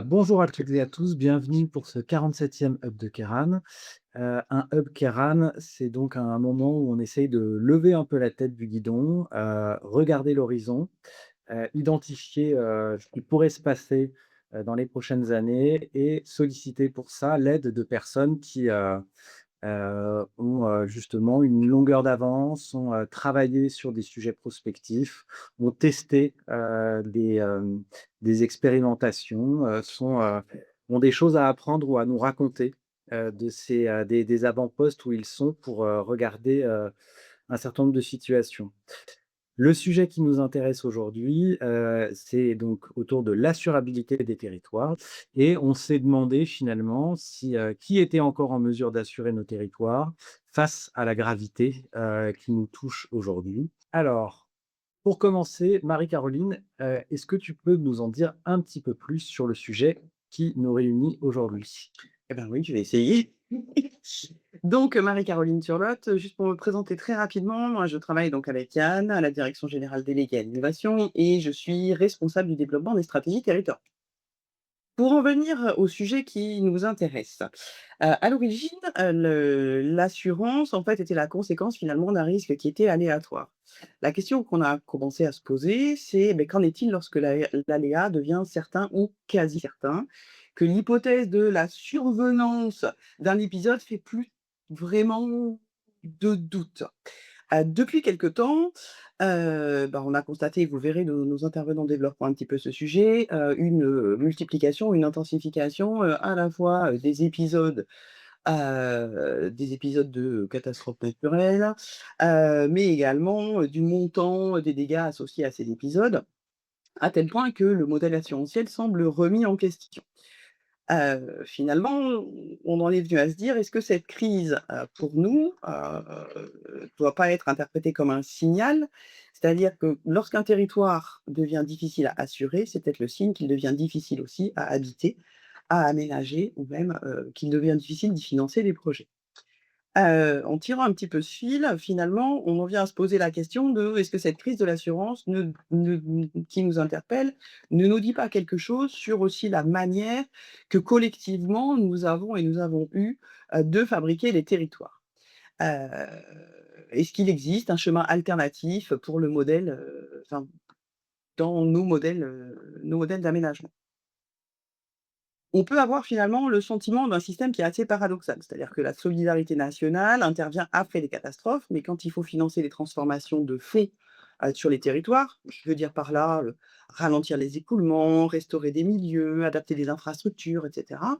Bonjour à toutes et à tous, bienvenue pour ce 47e hub de Kéran. Un hub Kéran, c'est donc un moment où on essaye de lever un peu la tête du guidon, regarder l'horizon, identifier, ce qui pourrait se passer, dans les prochaines années et solliciter pour ça l'aide de personnes qui, ont, justement une longueur d'avance, ont, travaillé sur des sujets prospectifs, ont testé, des expérimentations, ont des choses à apprendre ou à nous raconter, de ces, des avant-postes où ils sont pour, regarder, un certain nombre de situations. Le sujet qui nous intéresse aujourd'hui, c'est donc autour de l'assurabilité des territoires et on s'est demandé finalement si, qui était encore en mesure d'assurer nos territoires face à la gravité, qui nous touche aujourd'hui. Alors, pour commencer, Marie-Caroline, est-ce que tu peux nous en dire un petit peu plus sur le sujet qui nous réunit aujourd'hui? Eh ben oui, je vais essayer. Donc, Marie-Caroline Turlotte, juste pour me présenter très rapidement, moi je travaille donc avec Yann à la direction générale déléguée à l'innovation et je suis responsable du développement des stratégies territoriales. Pour en venir au sujet qui nous intéresse, à l'origine, l'assurance en fait était la conséquence finalement d'un risque qui était aléatoire. La question qu'on a commencé à se poser, c'est, beh, qu'en est-il lorsque l'aléa devient certain ou quasi certain? Que l'hypothèse de la survenance d'un épisode fait plus vraiment de doute. Depuis quelque temps, on a constaté, vous verrez, nos intervenants développeront un petit peu ce sujet, une, multiplication, une intensification, à la fois, des épisodes de catastrophes naturelles, mais également, du montant des dégâts associés à ces épisodes, à tel point que le modèle assurantiel semble remis en question. Finalement, on en est venu à se dire: «Est-ce que cette crise, pour nous, doit pas être interprétée comme un signal?» C'est-à-dire que lorsqu'un territoire devient difficile à assurer, c'est peut-être le signe qu'il devient difficile aussi à habiter, à aménager ou même, qu'il devient difficile d'y financer des projets. En tirant un petit peu ce fil, finalement, on en vient à se poser la question de: «Est-ce que cette crise de l'assurance qui nous interpelle, ne nous dit pas quelque chose sur aussi la manière que collectivement nous avons eu, de fabriquer les territoires?» Heu, Est-ce qu'il existe un chemin alternatif pour le modèle, dans nos modèles d'aménagement? On peut avoir finalement le sentiment d'un système qui est assez paradoxal. C'est-à-dire que la solidarité nationale intervient après les catastrophes, mais quand il faut financer les transformations de fait, sur les territoires, je veux dire par là, ralentir les écoulements, restaurer des milieux, adapter des infrastructures et cetera,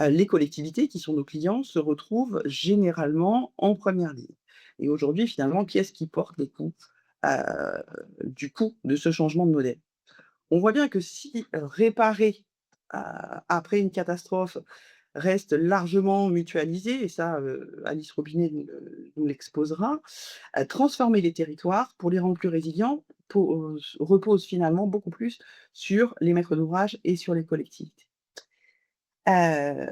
les collectivités qui sont nos clients se retrouvent généralement en première ligne. Et aujourd'hui, finalement, qui est-ce qui porte les coûts, du coût de ce changement de modèle? On voit bien que si, réparer, après une catastrophe reste largement mutualisé et ça, Alice Robinet nous l'exposera, transformer les territoires pour les rendre plus résilients repose finalement beaucoup plus sur les maîtres d'ouvrage et sur les collectivités. Heu,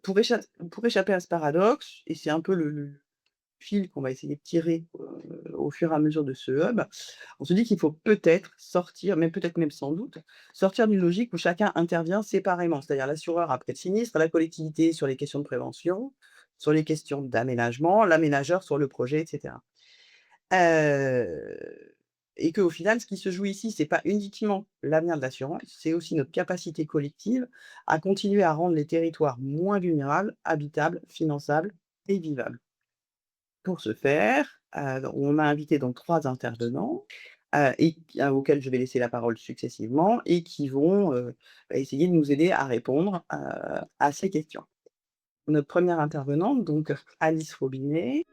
pour échapper à ce paradoxe et c'est un peu le fil qu'on va essayer de tirer, au fur et à mesure de ce hub, on se dit qu'il faut peut-être sortir, mais peut-être même sans doute, sortir d'une logique où chacun intervient séparément. C'est-à-dire l'assureur après le sinistre, la collectivité sur les questions de prévention, sur les questions d'aménagement, l'aménageur sur le projet et cetera. Heu et qu'au final, ce qui se joue ici, c'est pas uniquement l'avenir de l'assurance, c'est aussi notre capacité collective à continuer à rendre les territoires moins vulnérables, habitables, finançables et vivables. Pour ce faire, on a invité donc 3 intervenants, auxquels je vais laisser la parole successivement et qui vont, essayer de nous aider à répondre, à ces questions. Notre première intervenante donc Alice Robinet.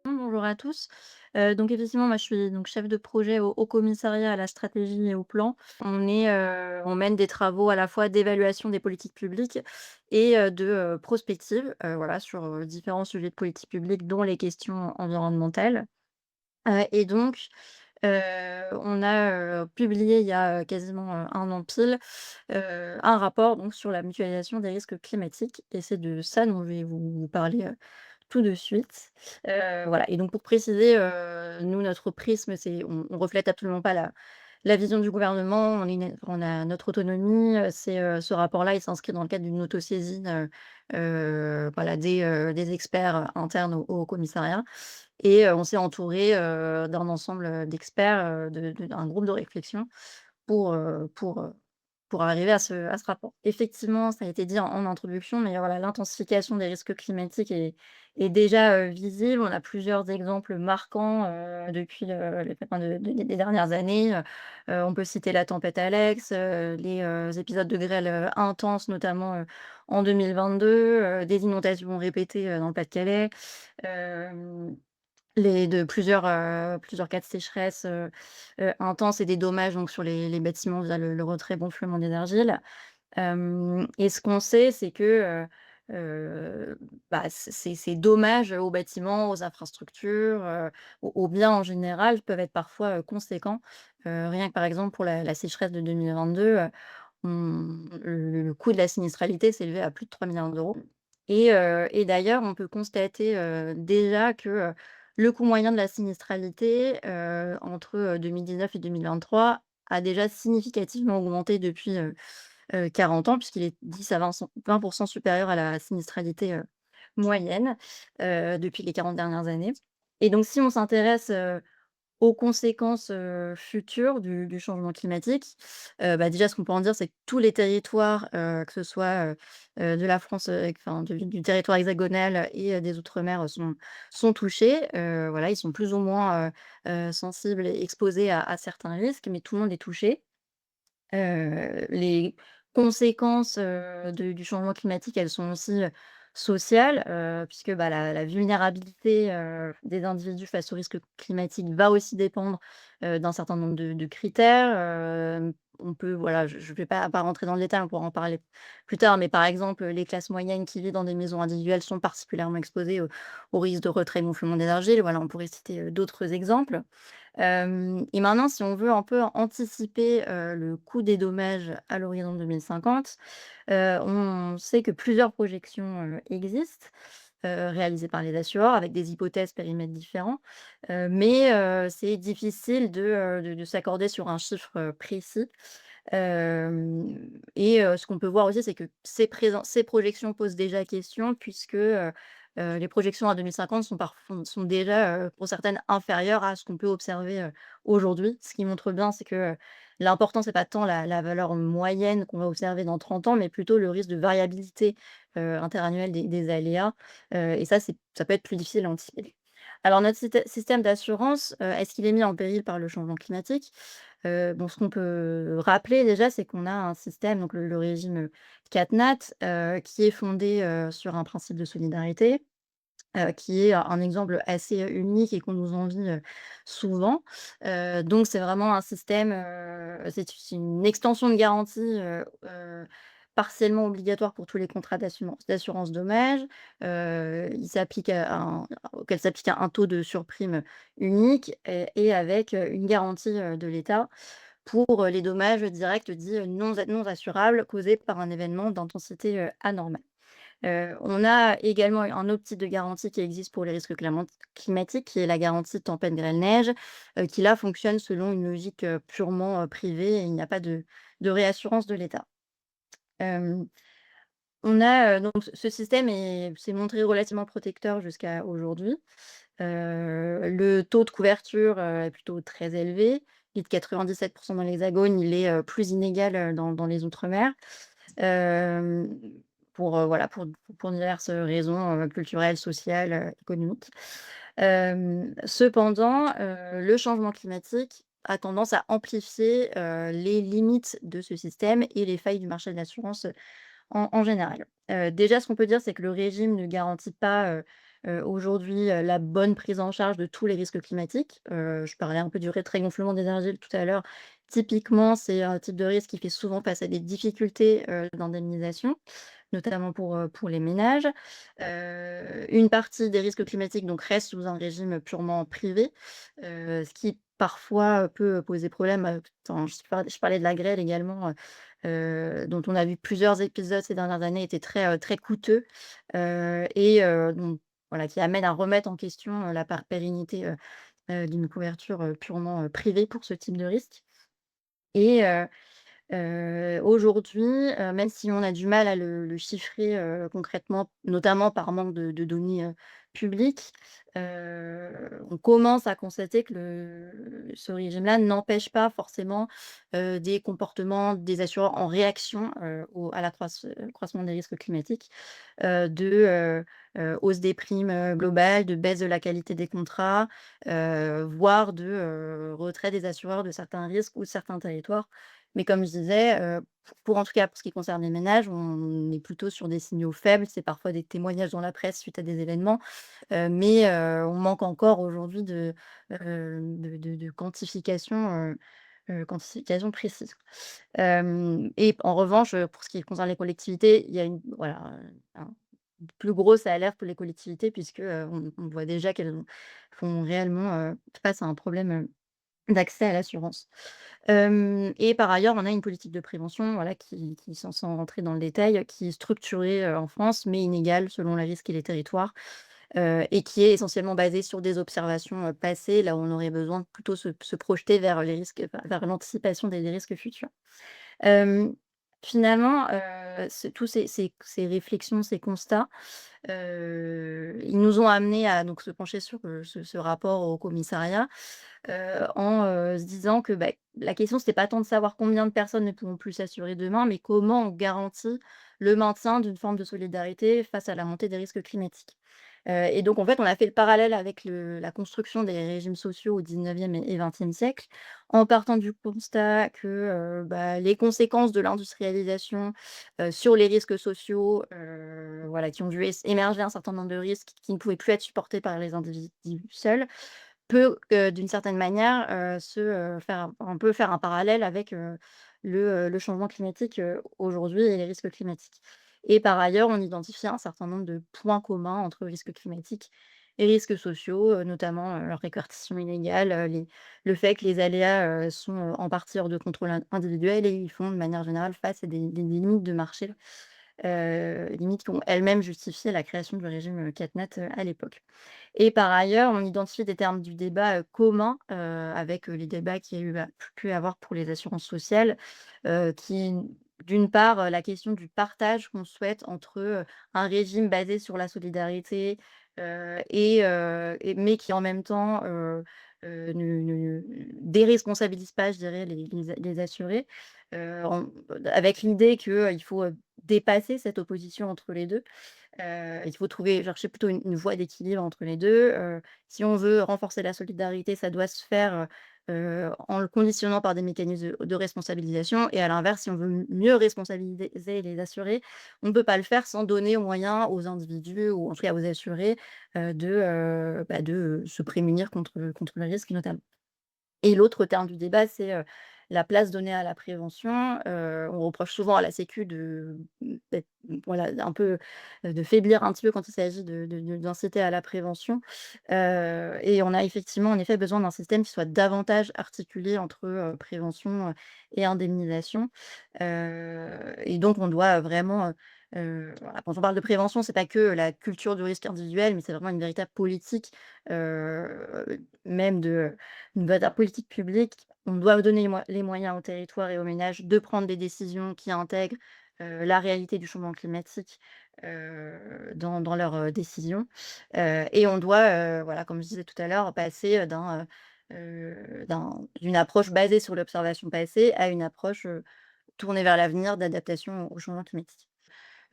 Bonjour à tous. Donc effectivement, moi je suis donc chef de projet au commissariat à la stratégie et au plan. On mène des travaux à la fois d'évaluation des politiques publiques et de, prospective, voilà sur, différents sujets de politique publique dont les questions environnementales. Et donc, on a, publié il y a, quasiment, 1 an pile, un rapport donc sur la mutualisation des risques climatiques et c'est de ça dont je vais vous parler, tout de suite. Voilà et donc pour préciser, nous notre prisme on reflète absolument pas La vision du gouvernement, on a notre autonomie, ce rapport-là, il s'inscrit dans le cadre d'une autosaisine, voilà, des experts, internes au commissariat et on s'est entouré, d'un ensemble, d'experts, d'un groupe de réflexion pour, heu, pour, heu, pour arriver à ce rapport. Effectivement, ça a été dit en introduction, mais voilà, l'intensification des risques climatiques est déjà, visible. On a plusieurs exemples marquants, depuis les enfin des dernières années. On peut citer la tempête Alex, les, épisodes de grêle, intenses, notamment, en 2022, des inondations répétées, dans le Pas-de-Calais. Hem plusieurs cas de sécheresse, intenses et des dommages donc sur les bâtiments via le retrait gonflement des argiles. Et ce qu'on sait, c'est que, bah, ces dommages aux bâtiments, aux infrastructures, aux biens en général peuvent être parfois, conséquents. Rien que par exemple pour la sécheresse de 2022, le coût de la sinistralité s'est élevé à plus de 3 milliards d'euros. Et d'ailleurs, on peut constater, déjà que, le coût moyen de la sinistralité, entre, 2019 et 2023 a déjà significativement augmenté depuis, 40 ans puisqu'il est 10 à 20 supérieur à la sinistralité, moyenne, depuis les 40 dernières années. Et donc si on s'intéresse, aux conséquences, futures du changement climatique, bah, déjà ce qu'on peut en dire, c'est que tous les territoires, que ce soit, de la France, enfin du territoire hexagonal et des outre-mer, sont touchés. Voilà, ils sont plus ou moins, sensibles et exposés à certains risques, mais tout le monde est touché. Les conséquences, du changement climatique, elles sont aussi, sociales, puisque, bah, la vulnérabilité, des individus face aux risques climatiques va aussi dépendre, d'un certain nombre de critères. On peut voilà, je vais pas rentrer dans le détail, on pourra en parler plus tard, mais par exemple, les classes moyennes qui vivent dans des maisons individuelles sont particulièrement exposées au risque de retrait gonflement des argiles. Voilà, on pourrait citer, d'autres exemples. Et maintenant, si on veut un peu anticiper, le coût des dommages à l'horizon 2050, on sait que plusieurs projections, existent, réalisées par les assureurs avec des hypothèses, périmètres différents. Mais c'est difficile de s'accorder sur un chiffre, précis. Ce qu'on peut voir aussi, c'est que ces projections posent déjà question puisque, les projections à 2050 sont déjà, pour certaines inférieures à ce qu'on peut observer, aujourd'hui. Ce qui montre bien, c'est que, l'important, c'est pas tant la valeur moyenne qu'on va observer dans 30 ans, mais plutôt le risque de variabilité, interannuelle des aléas, et ça peut être plus difficile à anticiper. Alors notre système d'assurance, est-ce qu'il est mis en péril par le changement climatique? Bon, ce qu'on peut rappeler déjà, c'est qu'on a un système, donc le régime, CatNat, qui est fondé, sur un principe de solidarité, qui est un exemple assez, unique et qu'on nous envie, souvent. Donc c'est vraiment un système, c'est une extension de garantie, partiellement obligatoire pour tous les contrats d'assurance dommages. Il s'applique à un auquel s'applique un taux de surprime unique et avec, une garantie, de l'État pour, les dommages directs dits, non assurables causés par un événement d'intensité, anormale. On a également un autre type de garantie qui existe pour les risques climatiques, qui est la garantie tempête, grêle, neige, qui là fonctionne selon une logique, purement, privée et il n'y a pas de réassurance de l'État. Hem, on a, donc ce système s'est montré relativement protecteur jusqu'à aujourd'hui. Le taux de couverture, est plutôt très élevé. Il est de 97 dans l'Hexagone, il est, plus inégal, dans les outre-mer. Hem, voilà, pour diverses raisons, culturelles, sociales, économiques. Cependant, le changement climatique a tendance à amplifier, les limites de ce système et les failles du marché de l'assurance, en général. Déjà, ce qu'on peut dire, c'est que le régime ne garantit pas, aujourd'hui, la bonne prise en charge de tous les risques climatiques. Je parlais un peu du rétrait-gonflement des argiles tout à l'heure. Typiquement, c'est un type de risque qui fait souvent face à des difficultés, d'indemnisation, notamment pour les ménages. Une partie des risques climatiques donc reste sous un régime purement privé, ce qui parfois peut poser problème, enfin, je parlais de la grêle également, dont on a vu plusieurs épisodes ces dernières années étaient très coûteux, donc voilà, qui amène à remettre en question, la pérennité, d'une couverture, purement, privée pour ce type de risque. et aujourd'hui, même si on a du mal à le chiffrer, concrètement, notamment par manque de données, publiques, on commence à constater que ce régime-là n'empêche pas forcément, des comportements des assureurs en réaction, à la croissement des risques climatiques, hausse des primes, globales, de baisse de la qualité des contrats, voire retrait des assureurs de certains risques ou de certains territoires. Mais comme je disais, pour en tout cas, pour ce qui concerne les ménages, on est plutôt sur des signaux faibles. C'est parfois des témoignages dans la presse suite à des événements, mais on manque encore aujourd'hui de quantification précise. Et en revanche, pour ce qui concerne les collectivités, il y a une plus grosse alerte pour les collectivités puisque, on voit déjà qu'elles font réellement, face à un problème, d'accès à l'assurance. Et par ailleurs, on a une politique de prévention, voilà, sans rentrer dans le détail, qui est structurée, en France, mais inégale selon les risques et les territoires, et qui est essentiellement basée sur des observations, passées, là où on aurait besoin de plutôt se projeter vers les risques, vers l'anticipation des risques futurs. Hem, Finalement, tous ces réflexions, ces constats, ils nous ont amenés à donc se pencher sur, ce rapport au commissariat, se disant que, bah, la question, c'était pas tant de savoir combien de personnes ne pourront plus s'assurer demain, mais comment on garantit le maintien d'une forme de solidarité face à la montée des risques climatiques. Et donc en fait, on a fait le parallèle avec la construction des régimes sociaux au 19e et 20e siècle, en partant du constat que, bah, les conséquences de l'industrialisation, sur les risques sociaux, voilà, qui ont vu émerger un certain nombre de risques qui ne pouvaient plus être supportés par les individus seuls, peut, d'une certaine manière, faire un parallèle avec, le changement climatique, aujourd'hui et les risques climatiques. Et par ailleurs, on identifie un certain nombre de points communs entre risques climatiques et risques sociaux, notamment, leur répartition inégale, le fait que les aléas, sont, en partie hors de contrôle individuel et ils font de manière générale face à des limites de marché, limites qui ont elles-mêmes justifié la création du régime, CatNat, à l'époque. Et par ailleurs, on identifie des termes du débat, communs, avec, les débats qu'il y a pu avoir pour les assurances sociales, qui d'une part, la question du partage qu'on souhaite entre, un régime basé sur la solidarité, mais qui en même temps, ne déresponsabilise pas, je dirais, les assurés, en avec l'idée qu'il faut, dépasser cette opposition entre les 2. Il faut chercher plutôt une voie d'équilibre entre les 2. Si on veut renforcer la solidarité, ça doit se faire, en le conditionnant par des mécanismes de responsabilisation et à l'inverse, si on veut mieux responsabiliser les assurés, on ne peut pas le faire sans donner aux moyens aux individus ou en tout cas aux assurés, de se prémunir contre le risque notamment. Et l'autre terme du débat, c'est, la place donnée à la prévention. On reproche souvent à la sécu d'être voilà, un peu, de faiblir un petit peu quand il s'agit d'inciter à la prévention. Et on a effectivement, en effet, besoin d'un système qui soit davantage articulé entre, prévention, et indemnisation. Et donc on doit vraiment, voilà, quand on parle de prévention, c'est pas que la culture du risque individuel, mais c'est vraiment une véritable politique, même une véritable politique publique. On doit donner les moyens aux territoires et aux ménages de prendre des décisions qui intègrent, la réalité du changement climatique, dans leurs, décisions. Et on doit, voilà, comme je disais tout à l'heure, passer, d'une approche basée sur l'observation passée à une approche, tournée vers l'avenir d'adaptation au changement climatique.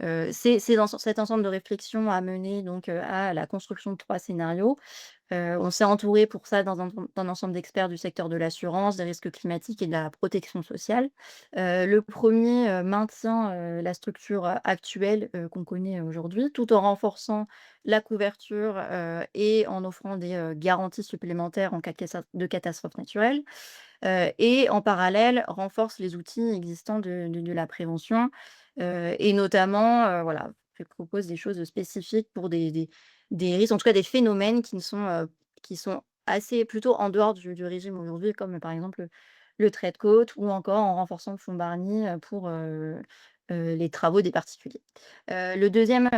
C'est dans cet ensemble de réflexions à mener donc, à la construction de 3 scénarios. On s'est entouré pour ça d'un ensemble d'experts du secteur de l'assurance, des risques climatiques et de la protection sociale. Le premier maintient, la structure, actuelle, qu'on connaît aujourd'hui, tout en renforçant la couverture, et en offrant des, garanties supplémentaires en cas de catastrophe naturelle. Et en parallèle, renforce les outils existants de la prévention, et notamment, voilà, propose des choses spécifiques pour des risques, en tout cas des phénomènes qui sont assez plutôt en dehors du régime aujourd'hui, comme par exemple, le trait de côte ou encore en renforçant le fonds Barnier, pour, les travaux des particuliers. Le deuxième,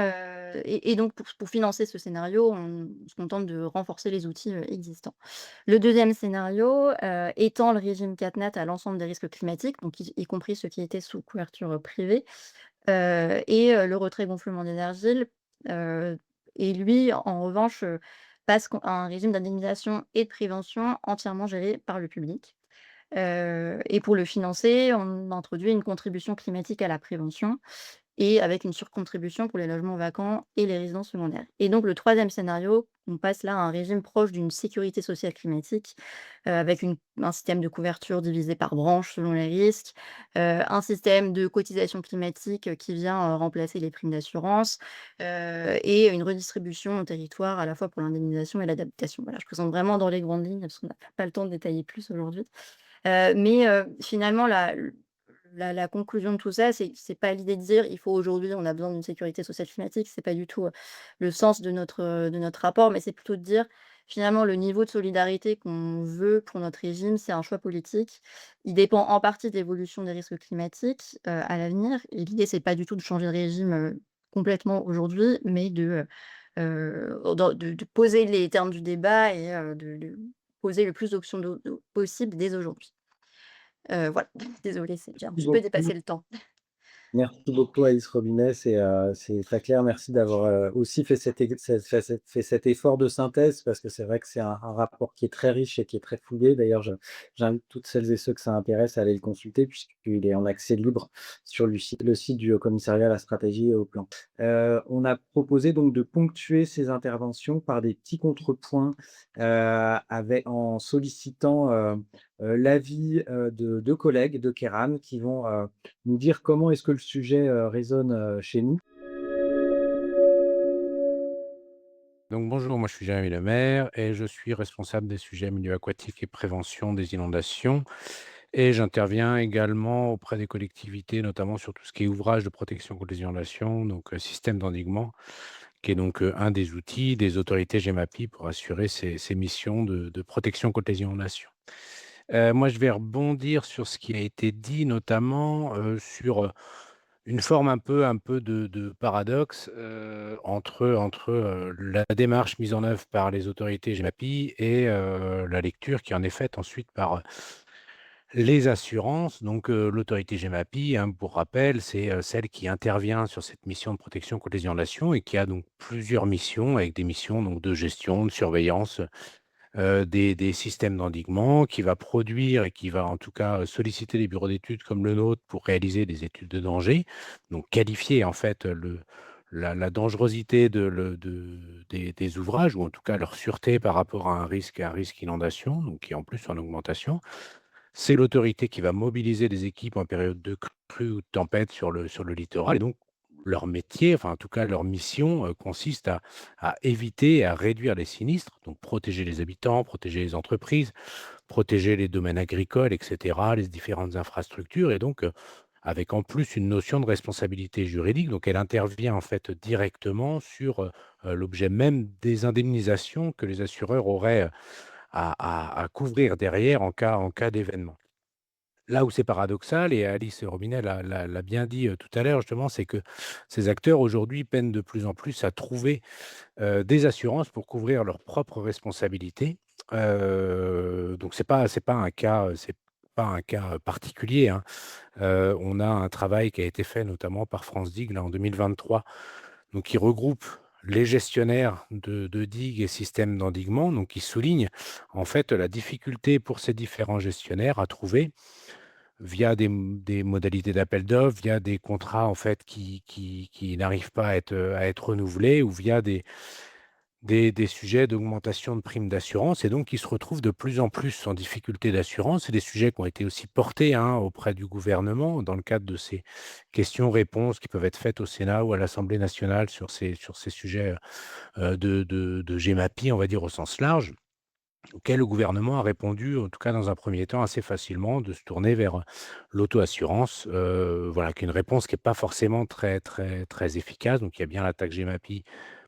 et donc pour financer ce scénario, on se contente de renforcer les outils, existants. Le deuxième scénario, étend le régime CatNat à l'ensemble des risques climatiques, donc y compris ceux qui étaient sous couverture, privée, le retrait-gonflement des argiles, heu et lui, en revanche, passe à un régime d'indemnisation et de prévention entièrement géré par le public. Et pour le financer, on introduit une contribution climatique à la prévention et avec une surcontribution pour les logements vacants et les résidences secondaires. Et donc le troisième scénario, on passe là à un régime proche d'une sécurité sociale climatique, avec un système de couverture divisé par branche selon les risques, un système de cotisation climatique, qui vient, remplacer les primes d'assurance, et une redistribution au territoire à la fois pour l'indemnisation et l'adaptation. Voilà, je présente vraiment dans les grandes lignes parce qu'on n'a pas le temps de détailler plus aujourd'hui. Finalement la conclusion de tout ça, c'est pas l'idée de dire: «Il faut aujourd'hui, on a besoin d'une sécurité sociale climatique». C'est pas du tout, le sens de notre rapport, mais c'est plutôt de dire: «Finalement, le niveau de solidarité qu'on veut pour notre régime, c'est un choix politique. Il dépend en partie de l'évolution des risques climatiques, à l'avenir». Et l'idée, c'est pas du tout de changer de régime, complètement aujourd'hui, mais de poser les termes du débat et de poser le plus d'options possibles dès aujourd'hui. Voilà, désolée, j'ai un Merci petit peu beaucoup. dépassé le temps. Merci beaucoup Alice Robinet, c'est très clair. Merci d'avoir, aussi fait cet effort de synthèse parce que c'est vrai que c'est un rapport qui est très riche et qui est très fouillé. D'ailleurs, j'invite toutes celles et ceux que ça intéresse à aller le consulter puisqu'il est en accès libre sur le site du Haut Commissariat à la stratégie et au plan. On a proposé donc de ponctuer ces interventions par des petits contrepoints, en sollicitant, l'avis, de collègues de Kéran qui vont, nous dire comment est-ce que le sujet, résonne, chez nous. Donc bonjour, moi je suis Jérémy Lemaire et je suis responsable des sujets milieux aquatiques et prévention des inondations. Et j'interviens également auprès des collectivités, notamment sur tout ce qui est ouvrage de protection contre les inondations, donc système d'endiguement, qui est donc un des outils des autorités GEMAPI pour assurer ces missions de protection contre les inondations. Moi, je vais rebondir sur ce qui a été dit, notamment sur une forme un peu de paradoxe, entre la démarche mise en œuvre par les autorités GEMAPI et la lecture qui en est faite ensuite par les assurances. Donc l'autorité GEMAPI, hein, pour rappel, c'est celle qui intervient sur cette mission de protection contre les inondations et qui a donc plusieurs missions, avec des missions donc de gestion, de surveillance, des systèmes d'endiguement, qui va produire et qui va en tout cas, solliciter les bureaux d'études comme le nôtre pour réaliser des études de danger. Donc qualifier en fait, la dangerosité des ouvrages ou en tout cas leur sûreté par rapport à un risque inondation, donc qui est en plus en augmentation. C'est l'autorité qui va mobiliser des équipes en période de crue ou de tempête sur le littoral et donc leur métier, enfin en tout cas leur mission, consiste à éviter et à réduire les sinistres, donc protéger les habitants, protéger les entreprises, protéger les domaines agricoles et cetera, les différentes infrastructures et donc, avec en plus une notion de responsabilité juridique. Donc elle intervient en fait directement sur, l'objet même des indemnisations que les assureurs auraient, à couvrir derrière en cas d'événement. Là où c'est paradoxal et Alice Robinet l'a bien dit, tout à l'heure justement, c'est que ces acteurs aujourd'hui peinent de plus en plus à trouver, des assurances pour couvrir leurs propres responsabilités. Donc c'est pas un cas, particulier, hein. On a un travail qui a été fait notamment par France Digue là en 2023, donc qui regroupe les gestionnaires de digues et systèmes d'endiguement, donc qui souligne en fait la difficulté pour ces différents gestionnaires à trouver via des modalités d'appel d'offres, via des contrats en fait qui n'arrivent pas à être renouvelés ou via des sujets d'augmentation de primes d'assurance et donc qui se retrouvent de plus en plus en difficulté d'assurance. C'est des sujets qui ont été aussi portés, hein, auprès du gouvernement dans le cadre de ces questions-réponses qui peuvent être faites au Sénat ou à l'Assemblée nationale sur ces sujets, de GEMAPI, on va dire au sens large, auquel le gouvernement a répondu, en tout cas dans un premier temps, assez facilement, de se tourner vers, l'auto-assurance, voilà, qui est une réponse qui est pas forcément très très très efficace. Donc il y a bien la taxe GEMAPI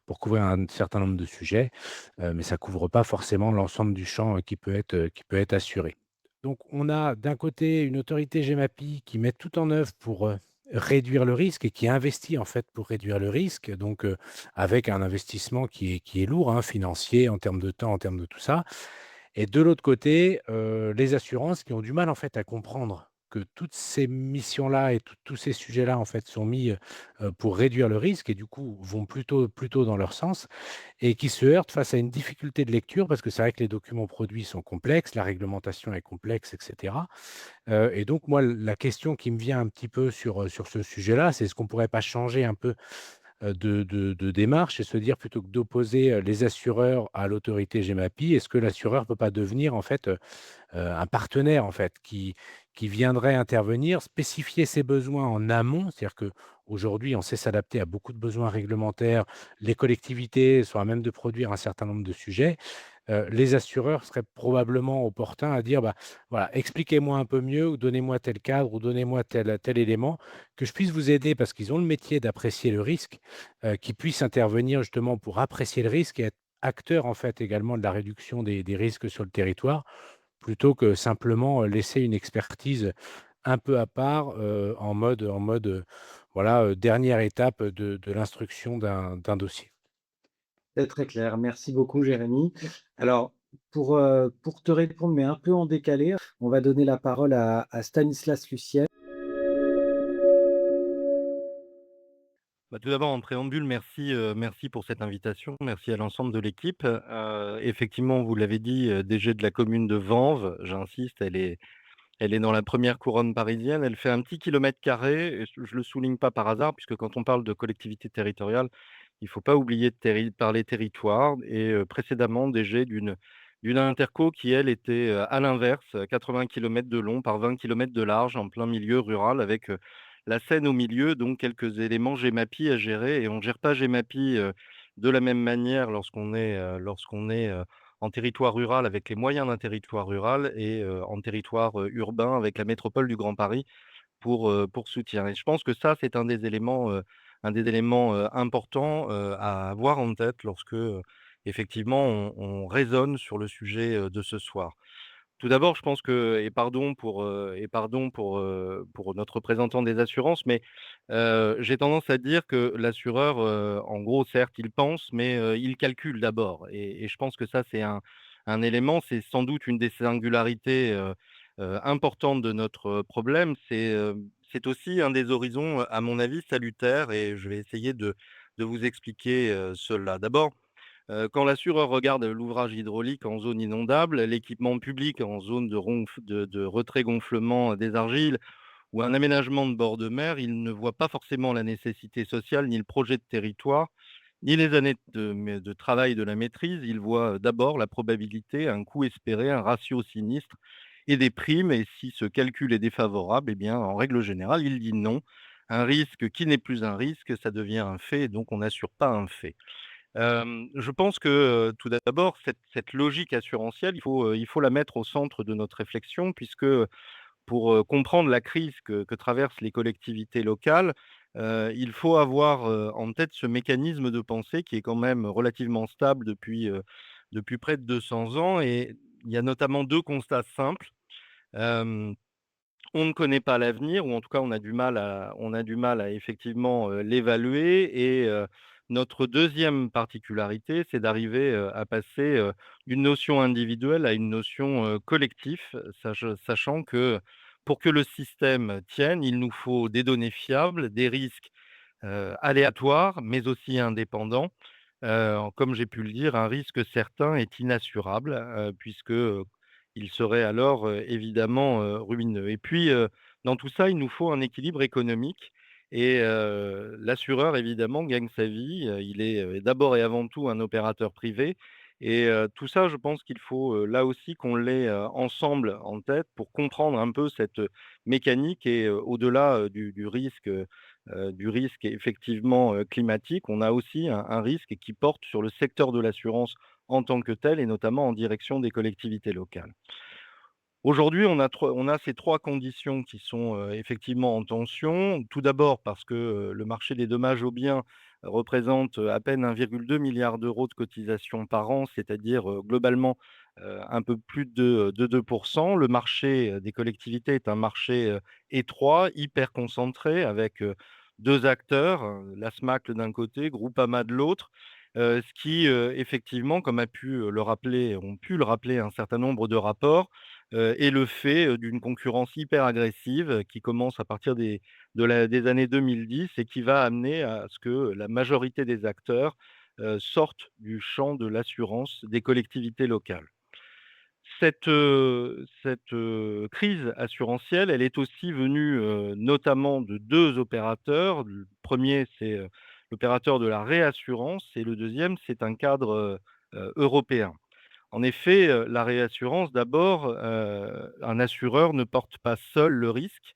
pour couvrir un certain nombre de sujets, mais ça couvre pas forcément l'ensemble du champ, qui peut être assuré. Donc on a d'un côté une autorité GEMAPI qui met tout en œuvre pour, réduire le risque et qui investit en fait pour réduire le risque, donc avec un investissement qui est lourd, hein, financier, en termes de temps, en termes de tout ça. Et de l'autre côté, les assurances qui ont du mal, en fait, à comprendre que toutes ces missions-là et tous ces sujets-là, en fait, sont mis, pour réduire le risque et du coup, vont plutôt dans leur sens et qui se heurtent face à une difficulté de lecture parce que c'est vrai que les documents produits sont complexes, la réglementation est complexe et cetera. Et donc moi, la question qui me vient un petit peu sur ce sujet-là, c'est est-ce qu'on pourrait pas changer un peu de démarche et se dire plutôt que d'opposer, les assureurs à l'autorité GEMAPI, est-ce que l'assureur peut pas devenir en fait, un partenaire en fait qui viendrait intervenir, spécifier ses besoins en amont? C'est-à-dire qu'aujourd'hui, on sait s'adapter à beaucoup de besoins réglementaires. Les collectivités sont à même de produire un certain nombre de sujets. Les assureurs seraient probablement opportuns à dire: «Bah, voilà, expliquez-moi un peu mieux ou donnez-moi tel cadre ou donnez-moi tel élément, que je puisse vous aider», parce qu'ils ont le métier d'apprécier le risque, qu'ils puissent intervenir justement pour apprécier le risque et être acteurs, en fait, également de la réduction des risques sur le territoire, plutôt que simplement, laisser une expertise un peu à part, en mode, voilà, dernière étape de l'instruction d'un dossier. C'est très clair. Merci beaucoup, Jérémy. Alors, pour te répondre, mais un peu en décalé, on va donner la parole à Stanislas Lucien. Bah, tout d'abord, en préambule, merci pour cette invitation. Merci à l'ensemble de l'équipe. Effectivement, vous l'avez dit, DG de la commune de Vanves, j'insiste, elle est dans la première couronne parisienne. Elle fait un petit kilomètre carré et je le souligne pas par hasard puisque quand on parle de collectivité territoriale, il faut pas oublier de parler territoire et précédemment DG d'une interco qui elle était, à l'inverse, 80 kilomètres de long par 20 kilomètres de large en plein milieu rural avec, la Seine au milieu, donc quelques éléments Gemapi à gérer et on gère pas Gemapi, de la même manière lorsqu'on est en territoire rural avec les moyens d'un territoire rural et en territoire, urbain avec la métropole du Grand Paris pour soutien et je pense que ça, c'est un des éléments, importants, à avoir en tête lorsque, effectivement on raisonne sur le sujet, de ce soir. Tout d'abord, je pense que et pardon pour notre représentant des assurances, mais j'ai tendance à dire que l'assureur, en gros, certes, il pense, mais il calcule d'abord et je pense que ça, c'est un élément, c'est sans doute une des singularités, importantes de notre problème. C'est aussi un des horizons, à mon avis, salutaires et je vais essayer de vous expliquer, cela. D'abord, quand l'assureur regarde l'ouvrage hydraulique en zone inondable, l'équipement public en zone de retrait-gonflement des argiles ou un aménagement de bord de mer, il ne voit pas forcément la nécessité sociale, ni le projet de territoire, ni les années de travail de la maîtrise. Il voit d'abord la probabilité, un coût espéré, un ratio sinistre et des primes. Et si ce calcul est défavorable, eh bien, en règle générale, il dit non. Un risque qui n'est plus un risque, ça devient un fait, et donc on n'assure pas un fait. Je pense que, tout d'abord, cette logique assurantielle, il faut la mettre au centre de notre réflexion puisque, pour, comprendre la crise que traversent les collectivités locales, il faut avoir, en tête ce mécanisme de pensée qui est quand même relativement stable depuis près de 200 ans et il y a notamment 2 constats simples. Hem On ne connaît pas l'avenir ou en tout cas on a du mal à effectivement, l'évaluer et notre deuxième particularité, c'est d'arriver, à passer, d'une notion individuelle à une notion, collectif, sachant que pour que le système tienne, il nous faut des données fiables, des risques, aléatoires, mais aussi indépendants. Comme j'ai pu le dire, un risque certain est inassurable, puisque, il serait alors, évidemment, ruineux et puis, dans tout ça, il nous faut un équilibre économique et l'assureur évidemment gagne sa vie, il est, d'abord et avant tout un opérateur privé et tout ça, je pense qu'il faut, là aussi qu'on l'ait, ensemble en tête pour comprendre un peu cette, mécanique et au-delà, du risque effectivement, climatique, on a aussi un risque qui porte sur le secteur de l'assurance en tant que tel et notamment en direction des collectivités locales. Aujourd'hui, on a ces 3 conditions qui sont, effectivement en tension. Tout d'abord parce que, le marché des dommages aux biens représente, à peine 1,2 milliard d'euros de cotisations par an, c'est-à-dire, globalement, un peu plus de 2. Le marché, des collectivités est un marché, étroit, hyper concentré avec, 2 acteurs, la SMAC d'un côté, Groupama de l'autre, ce qui, effectivement, comme ont pu le rappeler un certain nombre de rapports, est le fait, d'une concurrence hyper agressive, qui commence à partir des années 2010 et qui va amener à ce que la majorité des acteurs, sortent du champ de l'assurance des collectivités locales. Cette crise assurantielle, elle est aussi venue, notamment de 2 opérateurs. Le premier, c'est, l'opérateur de la réassurance et le deuxième, c'est un cadre, européen. En effet, la réassurance d'abord, un assureur ne porte pas seul le risque,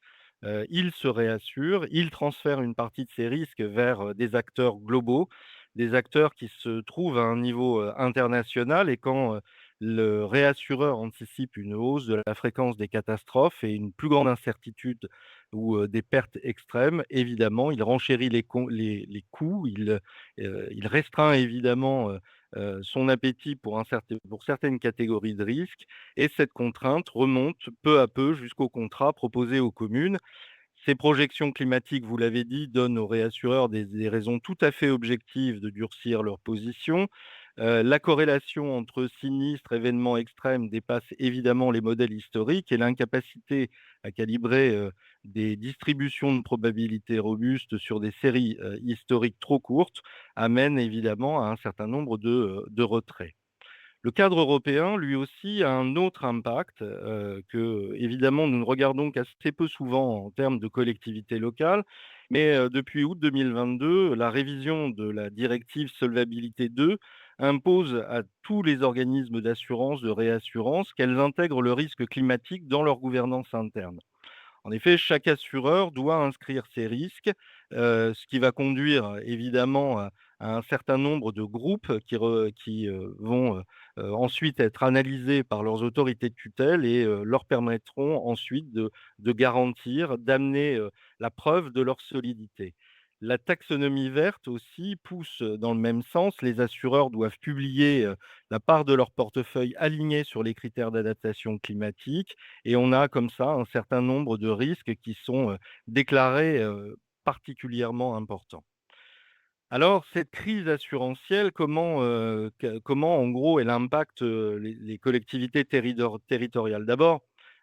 il se réassure, il transfère une partie de ses risques vers, des acteurs globaux, des acteurs qui se trouvent à un niveau, international et quand, le réassureur anticipe une hausse de la fréquence des catastrophes et une plus grande incertitude ou, des pertes extrêmes, évidemment, il renchérit les coûts, il restreint évidemment, son appétit pour certaines catégories de risques et cette contrainte remonte peu à peu jusqu'aux contrats proposés aux communes. Ces projections climatiques, vous l'avez dit, donnent aux réassureurs des raisons tout à fait objectives de durcir leur position. La corrélation entre sinistres, événements extrêmes dépasse évidemment les modèles historiques et l'incapacité à calibrer, des distributions de probabilités robustes sur des séries, historiques trop courtes amène évidemment à un certain nombre de retraits. Le cadre européen, lui aussi, a un autre impact, que, évidemment, nous ne regardons qu'assez peu souvent en termes de collectivités locales. Mais, depuis août 2022, la révision de la directive Solvabilité 2 impose à tous les organismes d'assurance, de réassurance, qu'elles intègrent le risque climatique dans leur gouvernance interne. En effet, chaque assureur doit inscrire ses risques, ce qui va conduire évidemment à un certain nombre de groupes qui vont, ensuite être analysés par leurs autorités de tutelle et leur permettront ensuite de garantir, d'amener, la preuve de leur solidité. La taxonomie verte aussi pousse, dans le même sens. Les assureurs doivent publier, la part de leur portefeuille alignée sur les critères d'adaptation climatique et on a comme ça un certain nombre de risques qui sont, déclarés, particulièrement importants. Alors cette crise assurantielle, comment en gros elle impacte, les collectivités territoriales? D'abord,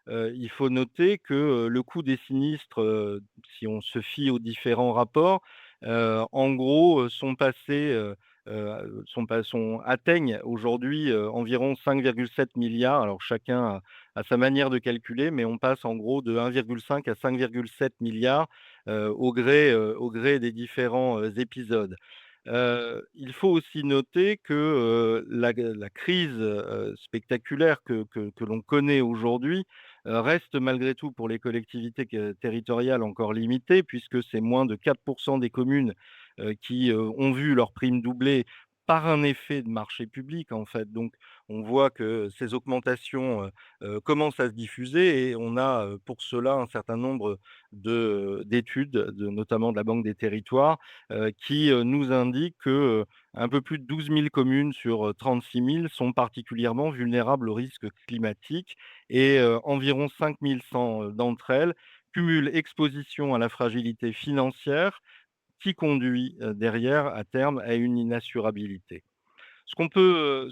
il faut noter que, le coût des sinistres, si on se fie aux différents rapports, en gros, atteignent aujourd'hui, environ 5,7 milliards. Alors chacun a sa manière de calculer, mais on passe en gros de 1,5 à 5,7 milliards au gré des différents, épisodes. Il faut aussi noter que, la crise, spectaculaire que l'on connaît aujourd'hui, reste malgré tout pour les collectivités territoriales encore limitée puisque c'est moins de 4 des communes, qui, ont vu leur prime doubler par un effet de marché public, en fait. Donc on voit que ces augmentations, commencent à se diffuser et on a, pour cela un certain nombre d'études, notamment de la Banque des territoires, qui, nous indiquent que, un peu plus de 12 000 communes sur, 36 000 sont particulièrement vulnérables au risque climatique et environ 5 100, d'entre elles cumulent exposition à la fragilité financière qui conduit, derrière, à terme, à une inassurabilité. Ce qu'on peut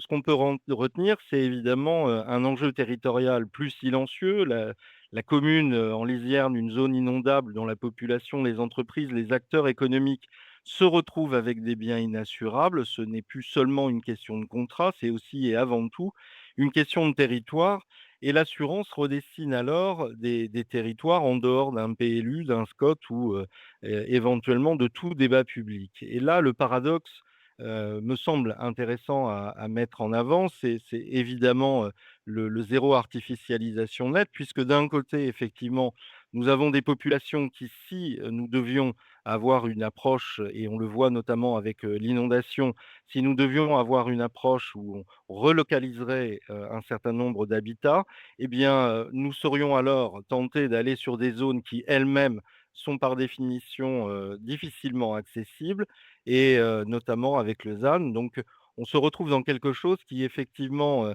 retenir, c'est évidemment, un enjeu territorial plus silencieux. La commune, en lisière d'une zone inondable dont la population, les entreprises, les acteurs économiques se retrouvent avec des biens inassurables. Ce n'est plus seulement une question de contrat, c'est aussi et avant tout une question de territoire et l'assurance redessine alors des territoires en dehors d'un PLU, d'un SCOT ou, éventuellement de tout débat public et là, le paradoxe me semble intéressant à mettre en avant, c'est évidemment, le zéro artificialisation nette puisque d'un côté, effectivement, Nous avons des populations qui, si nous devions avoir une approche, et on le voit notamment avec l'inondation, si nous devions avoir une approche où on relocaliserait un certain nombre d'habitats, eh bien, nous serions alors tentés d'aller sur des zones qui elles-mêmes sont par définition difficilement accessibles et notamment avec le ZAN. Donc, on se retrouve dans quelque chose qui effectivement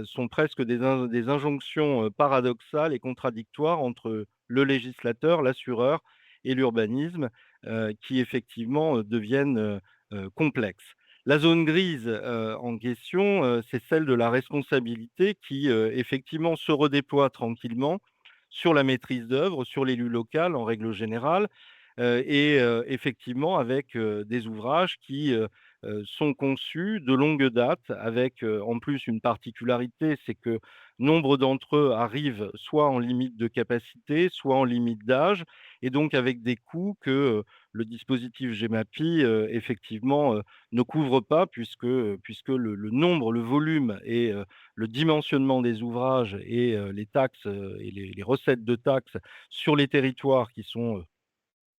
sont presque des injonctions paradoxales et contradictoires entre le législateur, l'assureur et l'urbanisme, qui effectivement deviennent complexes. La zone grise en question, c'est celle de la responsabilité qui effectivement se redéploie tranquillement sur la maîtrise d'œuvre, sur l'élu local en règle générale, et effectivement avec des ouvrages qui sont conçus de longue date avec en plus une particularité, c'est que nombre d'entre eux arrivent soit en limite de capacité, soit en limite d'âge, et donc avec des coûts que le dispositif Gemapi effectivement ne couvre pas, puisque le nombre, le volume et le dimensionnement des ouvrages et les taxes et les recettes de taxes sur les territoires qui sont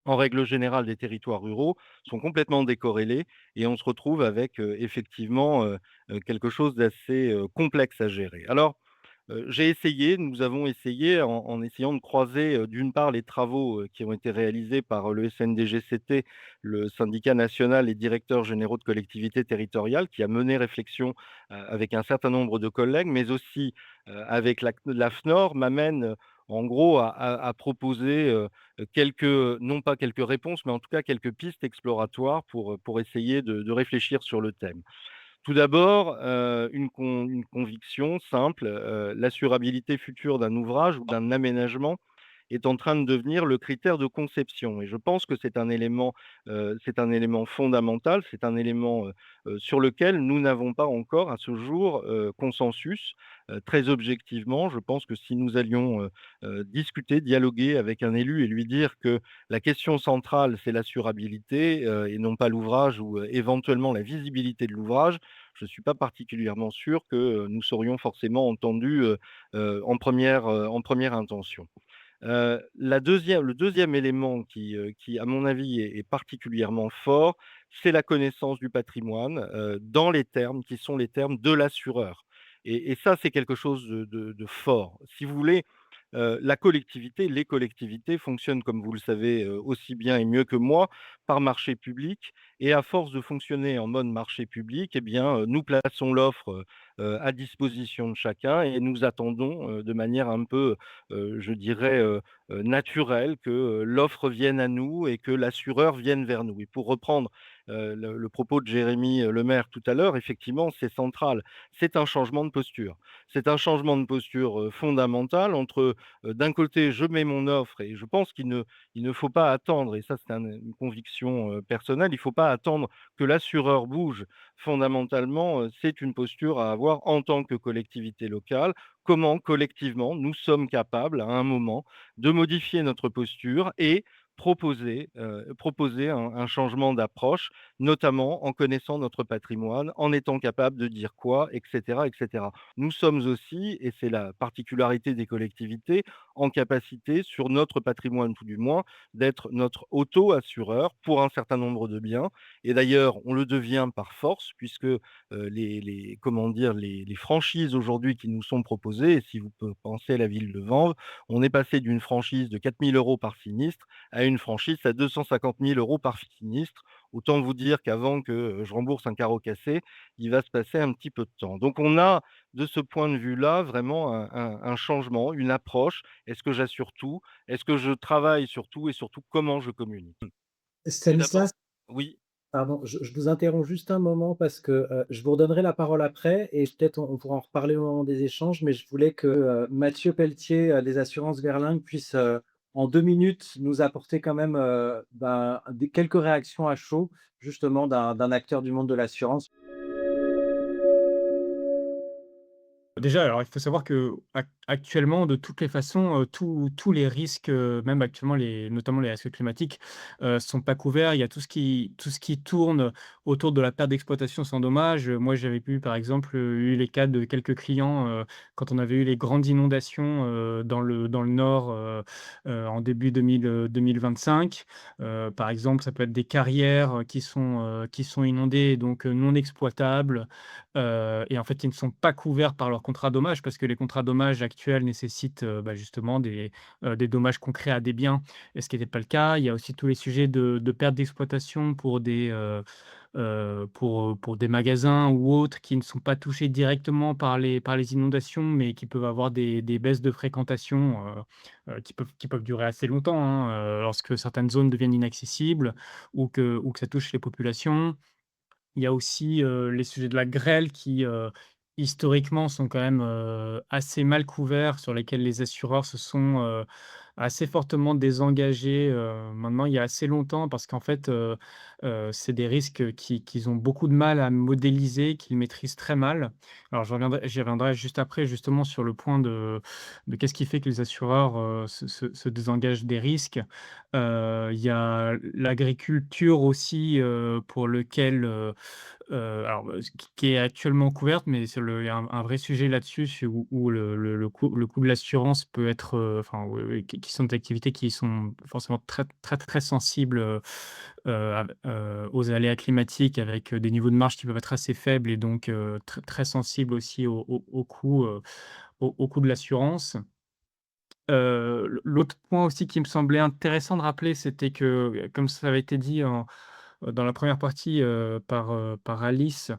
en règle générale des territoires ruraux, sont complètement décorrélés, et on se retrouve avec effectivement quelque chose d'assez complexe à gérer. Alors, nous avons essayé en essayant de croiser d'une part les travaux qui ont été réalisés par le SNDGCT, le syndicat national des directeurs généraux de collectivités territoriales, qui a mené réflexion avec un certain nombre de collègues, mais aussi avec la FNOR, m'amène en gros à proposer quelques, non pas quelques réponses, mais en tout cas quelques pistes exploratoires pour essayer de réfléchir sur le thème. Tout d'abord, une conviction simple, l'assurabilité future d'un ouvrage ou d'un aménagement est en train de devenir le critère de conception, et je pense que c'est un élément fondamental, c'est un élément sur lequel nous n'avons pas encore à ce jour consensus. Très objectivement, je pense que si nous allions discuter, dialoguer avec un élu et lui dire que la question centrale, c'est l'assurabilité et non pas l'ouvrage ou éventuellement la visibilité de l'ouvrage, je ne suis pas particulièrement sûr que nous serions forcément entendus en première intention. Le deuxième élément qui à mon avis est particulièrement fort, c'est la connaissance du patrimoine, dans les termes qui sont les termes de l'assureur, et ça, c'est quelque chose de fort. Si vous voulez, les collectivités fonctionnent, comme vous le savez, aussi bien et mieux que moi, par marché public, et à force de fonctionner en mode marché public, eh bien, nous plaçons l'offre à disposition de chacun, et nous attendons de manière un peu je dirais, naturel, que l'offre vienne à nous et que l'assureur vienne vers nous, et pour reprendre le propos de Jérémy Lemaire tout à l'heure, effectivement, c'est central. C'est un changement de posture. C'est un changement de posture fondamental entre, d'un côté, je mets mon offre, et je pense il ne faut pas attendre, et ça c'est une conviction personnelle, il ne faut pas attendre que l'assureur bouge. Fondamentalement, c'est une posture à avoir en tant que collectivité locale. Comment collectivement nous sommes capables à un moment de modifier notre posture et proposer un changement d'approche, notamment en connaissant notre patrimoine, en étant capable de dire quoi, et cetera, et cetera. Nous sommes aussi, et c'est la particularité des collectivités, en capacité sur notre patrimoine tout du moins, d'être notre auto-assureur pour un certain nombre de biens, et d'ailleurs on le devient par force, puisque les comment dire? Les franchises aujourd'hui qui nous sont proposées, et si vous pensez à la ville de Vanves, on est passé d'une franchise de 4 000 € par sinistre à une franchise à 250 000 € par sinistre. Autant vous dire qu'avant que je rembourse un carreau cassé, il va se passer un petit peu de temps. Donc on a, de ce point de vue-là, vraiment un changement, une approche. Est-ce que j'assure tout? Est-ce que je travaille sur tout, et surtout comment je communique? Tout Stanislas, d'abord, oui. pardon, je vous interromps juste un moment parce que, je vous redonnerai la parole après et peut-être on pourra en reparler au moment des échanges, mais je voulais que, Mathieu Pelletier, des assurances Verlingue puisse, en 2 minutes nous apporter quand même, ben, des quelques réactions à chaud, justement d'un acteur du monde de l'assurance. déjà, alors il faut savoir qu'actuellement, de toutes les façons, tous les risques, même actuellement notamment les risques climatiques, sont pas couverts. Il y a tout ce qui tourne autour de la perte d'exploitation sans dommage. Moi, j'avais pu, par exemple, eu les cas de quelques clients, quand on avait eu les grandes inondations, dans le nord, en début 2025. Par exemple, ça peut être des carrières, qui sont inondées et donc, non exploitables. Et en fait, ils ne sont pas couverts par leur contrat dommage parce que les contrats dommages actuels nécessitent, justement des dommages concrets à des biens, et ce qui n'était pas le cas. Il y a aussi tous les sujets de perte d'exploitation pour des magasins ou autres qui ne sont pas touchés directement par les inondations, mais qui peuvent avoir des baisses de fréquentation, qui peuvent durer assez longtemps, hein, lorsque certaines zones deviennent inaccessibles ou que ça touche les populations. Il y a aussi, les sujets de la grêle qui, historiquement sont quand même, assez mal couverts, sur lesquels les assureurs se sont, assez fortement désengagés, maintenant il y a assez longtemps parce qu'en fait, c'est des risques qu'ils ont beaucoup de mal à modéliser, qu'ils maîtrisent très mal. Alors j'y reviendrai juste après justement sur le point de qu'est-ce qui fait que les assureurs, se désengagent des risques. Il y a l'agriculture aussi, pour lequel, alors, qui est actuellement couverte, mais il y a un vrai sujet là-dessus, où le coût de l'assurance peut être, enfin, oui, oui, qui sont des activités qui sont forcément très, très, très sensibles, aux aléas climatiques, avec, des niveaux de marge qui peuvent être assez faibles, et donc, très, très sensibles aussi au coût de l'assurance. L'autre point aussi qui me semblait intéressant de rappeler, c'était que, comme ça avait été dit dans la première partie, par Alice,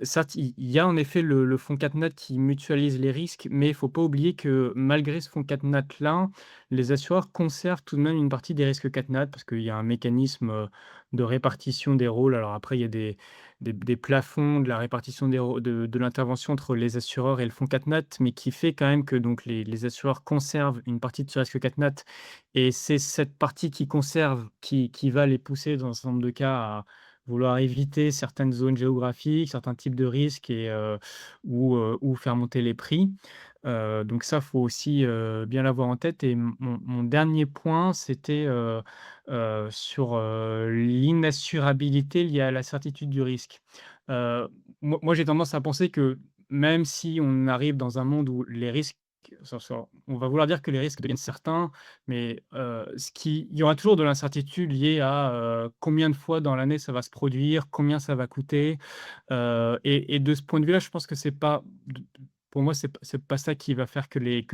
certes, il y a en effet le fonds CatNat qui mutualise les risques, mais il faut pas oublier que malgré ce fonds CatNat-là, les assureurs conservent tout de même une partie des risques CatNat, parce qu'il y a un mécanisme, de répartition des rôles. Alors après, il y a des plafonds de la répartition des rô de l'intervention entre les assureurs et le fonds CatNat, mais qui fait quand même que donc les assureurs conservent une partie de ce risque CatNat, et c'est cette partie qui conserve qui va les pousser dans un certain nombre de cas à vouloir éviter certaines zones géographiques, certains types de risques, ou faire monter les prix. Donc ça, faut aussi, bien l'avoir en tête, et mon dernier point, c'était, sur, l'inassurabilité liée à la certitude du risque. Heu, moi, j'ai tendance à penser que même si on arrive dans un monde où les risques on va vouloir dire que les risques deviennent certains, mais, il y aura toujours de l'incertitude liée à, combien de fois dans l'année ça va se produire, combien ça va coûter. Et de ce point de vue-là, je pense que c'est pas d pour moi, c'est pas ça qui va faire que les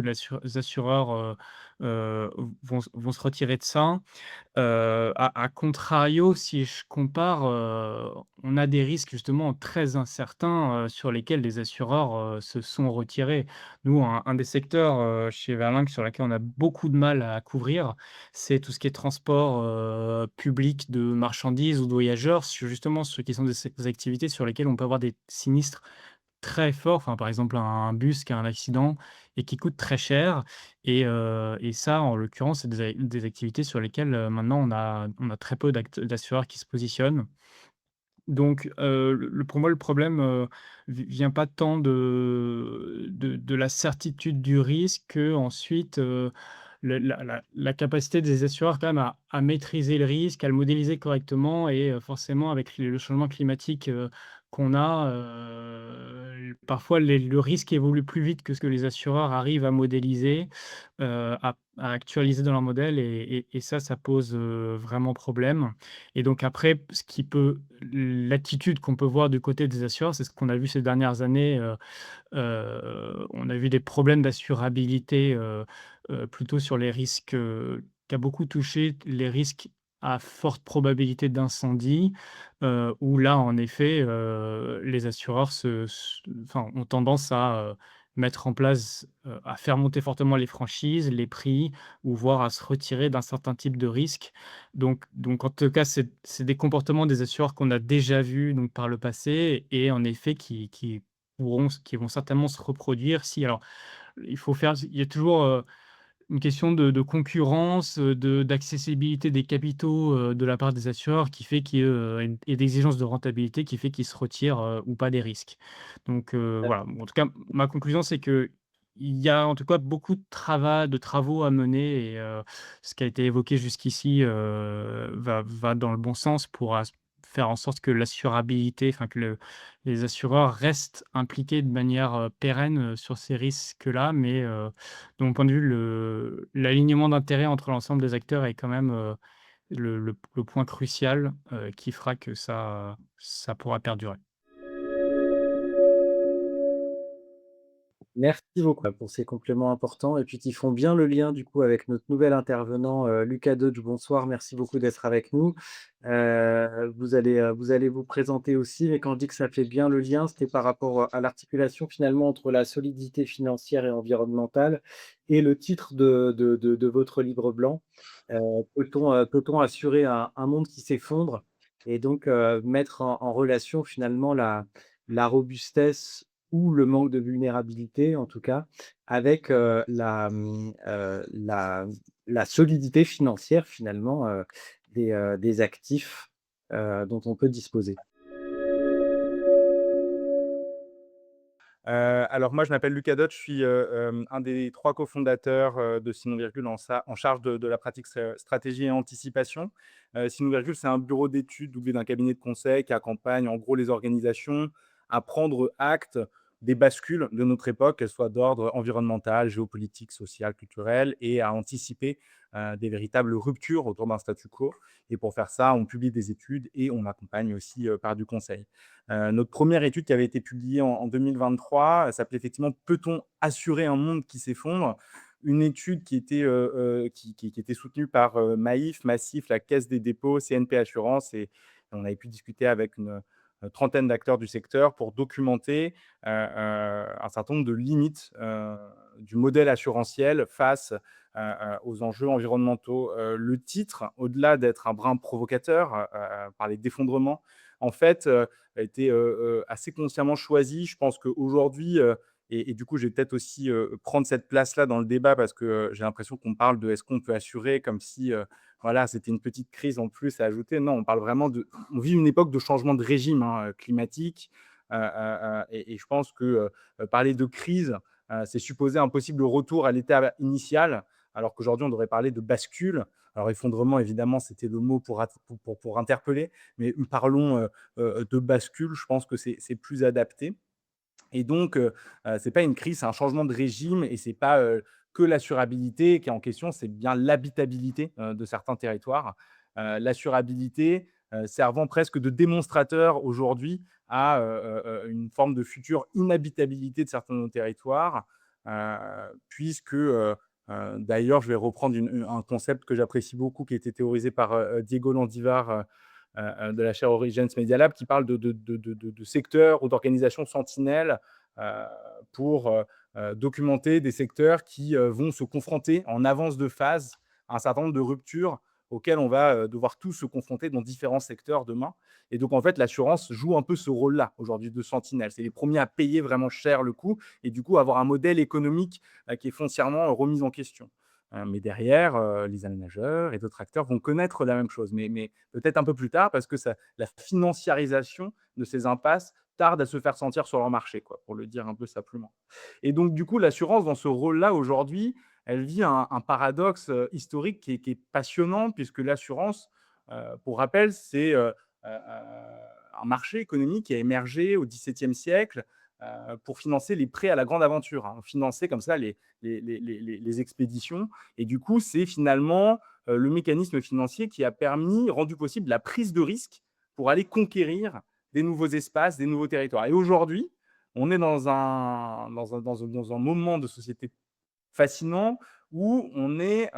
assureurs, vont se retirer de ça. À contrario, si je compare, on a des risques justement très incertains, sur lesquels les assureurs, se sont retirés. Nous, un des secteurs, chez Verlingue, sur lequel on a beaucoup de mal à couvrir, c'est tout ce qui est transport, public de marchandises ou de voyageurs, sur justement ceux qui sont des activités sur lesquelles on peut avoir des sinistres très forts. Enfin, par exemple, un bus qui a un accident et qui coûte très cher, et ça, en l'occurrence, c'est des activités sur lesquelles, maintenant on a très peu d'assureurs qui se positionnent. Donc, pour moi, le problème, vient pas tant de la certitude du risque, qu'ensuite, la capacité des assureurs quand même à maîtriser le risque, à le modéliser correctement, et forcément avec le changement climatique, qu'on a, parfois le risque évolue plus vite que ce que les assureurs arrivent à modéliser, à actualiser dans leur modèle, et ça pose, vraiment problème. Et donc après, l'attitude qu'on peut voir du côté des assureurs, c'est ce qu'on a vu ces dernières années. On a vu des problèmes d'assurabilité, plutôt sur les risques, qui a beaucoup touché les risques à forte probabilité d'incendie, où là, en effet, les assureurs ont tendance à, mettre en place, à faire monter fortement les franchises, les prix, ou voire à se retirer d'un certain type de risque. Donc en tout cas, c'est des comportements des assureurs qu'on a déjà vus donc par le passé, et en effet qui vont certainement se reproduire. Si, alors, il y a toujours, une question de concurrence, d'accessibilité des capitaux, de la part des assureurs qui fait qu'il et d'exigence de rentabilité qui fait qu'ils se retirent, ou pas des risques. Donc voilà, en tout cas, ma conclusion, c'est qu'il y a en tout cas beaucoup de travaux à mener et ce qui a été évoqué jusqu'ici, va dans le bon sens pour faire en sorte que l'assurabilité, enfin que les assureurs restent impliqués de manière, pérenne, sur ces risques-là. Mais de mon point de vue, l'alignement d'intérêts entre l'ensemble des acteurs est quand même, le point crucial, qui fera que ça pourra perdurer. Merci beaucoup pour ces compléments importants et puis qui font bien le lien du coup avec notre nouvel intervenant, Lucas Dodge. Bonsoir, merci beaucoup d'être avec nous. Vous allez vous présenter aussi, mais quand je dis que ça fait bien le lien, c'était par rapport à l'articulation finalement entre la solidité financière et environnementale et le titre de votre livre blanc. Peut-on assurer un monde qui s'effondre? Et donc mettre en relation finalement la robustesse ou le manque de vulnérabilité en tout cas, avec, la solidité financière finalement, des actifs, dont on peut disposer. Alors moi, je m'appelle Lucas Dodge, je suis, un des 3 cofondateurs, de Sinon Virgule en charge de la pratique stratégie et anticipation. Sinon Virgule, c'est un bureau d'études doublé d'un cabinet de conseil qui accompagne en gros les organisations à prendre acte des bascules de notre époque, qu'elles soient d'ordre environnemental, géopolitique, social, culturel et à anticiper, des véritables ruptures autour d'un statu quo et pour faire ça, on publie des études et on accompagne aussi, par du conseil. Notre première étude qui avait été publiée en 2023, elle s'appelait effectivement «Peut-on assurer un monde qui s'effondre?» Une étude qui était, qui était soutenue par, Maïf, Massif, la Caisse des dépôts, CNP Assurance et on avait pu discuter avec une, trentaine d'acteurs du secteur pour documenter, un certain nombre de limites, du modèle assurantiel face, aux enjeux environnementaux. Le titre, au-delà d'être un brin provocateur, parler d'effondrement, en fait, a été, assez consciemment choisi. Je pense qu'aujourd'hui, et du coup, je vais peut-être aussi, prendre cette place-là dans le débat parce que, j'ai l'impression qu'on parle de: «Est-ce qu'on peut assurer?» comme si, voilà, c'était une petite crise en plus à ajouter. Non, on parle vraiment on vit une époque de changement de régime, hein, climatique, et je pense que, parler de crise, c'est supposer un possible retour à l'état initial, alors qu'aujourd'hui, on devrait parler de bascule. Alors effondrement, évidemment, c'était le mot pour interpeller, mais parlons, de bascule, je pense que c'est plus adapté. Et donc, c'est pas une crise, c'est un changement de régime et c'est pas, que l'assurabilité qui est en question, c'est bien l'habitabilité, de certains territoires. L'assurabilité, servant presque de démonstrateur aujourd'hui à, une forme de future inhabitabilité de certains de nos territoires, puisque, d'ailleurs, je vais reprendre un concept que j'apprécie beaucoup qui a été théorisé par, Diego Landivar, de la chaire Origins Media Lab qui parle de secteurs ou d'organisations sentinelles euh, pour documenter des secteurs qui vont se confronter en avance de phase à un certain nombre de ruptures auxquelles on va devoir tous se confronter dans différents secteurs demain. Et donc, en fait, l'assurance joue un peu ce rôle-là aujourd'hui de sentinelle. C'est les premiers à payer vraiment cher le coût et du coup avoir un modèle économique qui est foncièrement remis en question. Mais derrière, les aménageurs et d'autres acteurs vont connaître la même chose, mais peut-être un peu plus tard parce que la financiarisation de ces impasses tarde à se faire sentir sur leur marché, quoi, pour le dire un peu simplement. Et donc, du coup, l'assurance, dans ce rôle-là, aujourd'hui, elle vit un paradoxe historique qui est passionnant, puisque l'assurance, pour rappel, c'est un marché économique qui a émergé au XVIIe siècle pour financer les prêts à la grande aventure, hein, financer comme ça les expéditions. Et du coup, c'est finalement le mécanisme financier qui a rendu possible la prise de risque pour aller conquérir des nouveaux espaces, des nouveaux territoires. Et aujourd'hui, on est dans un moment de société fascinant où on est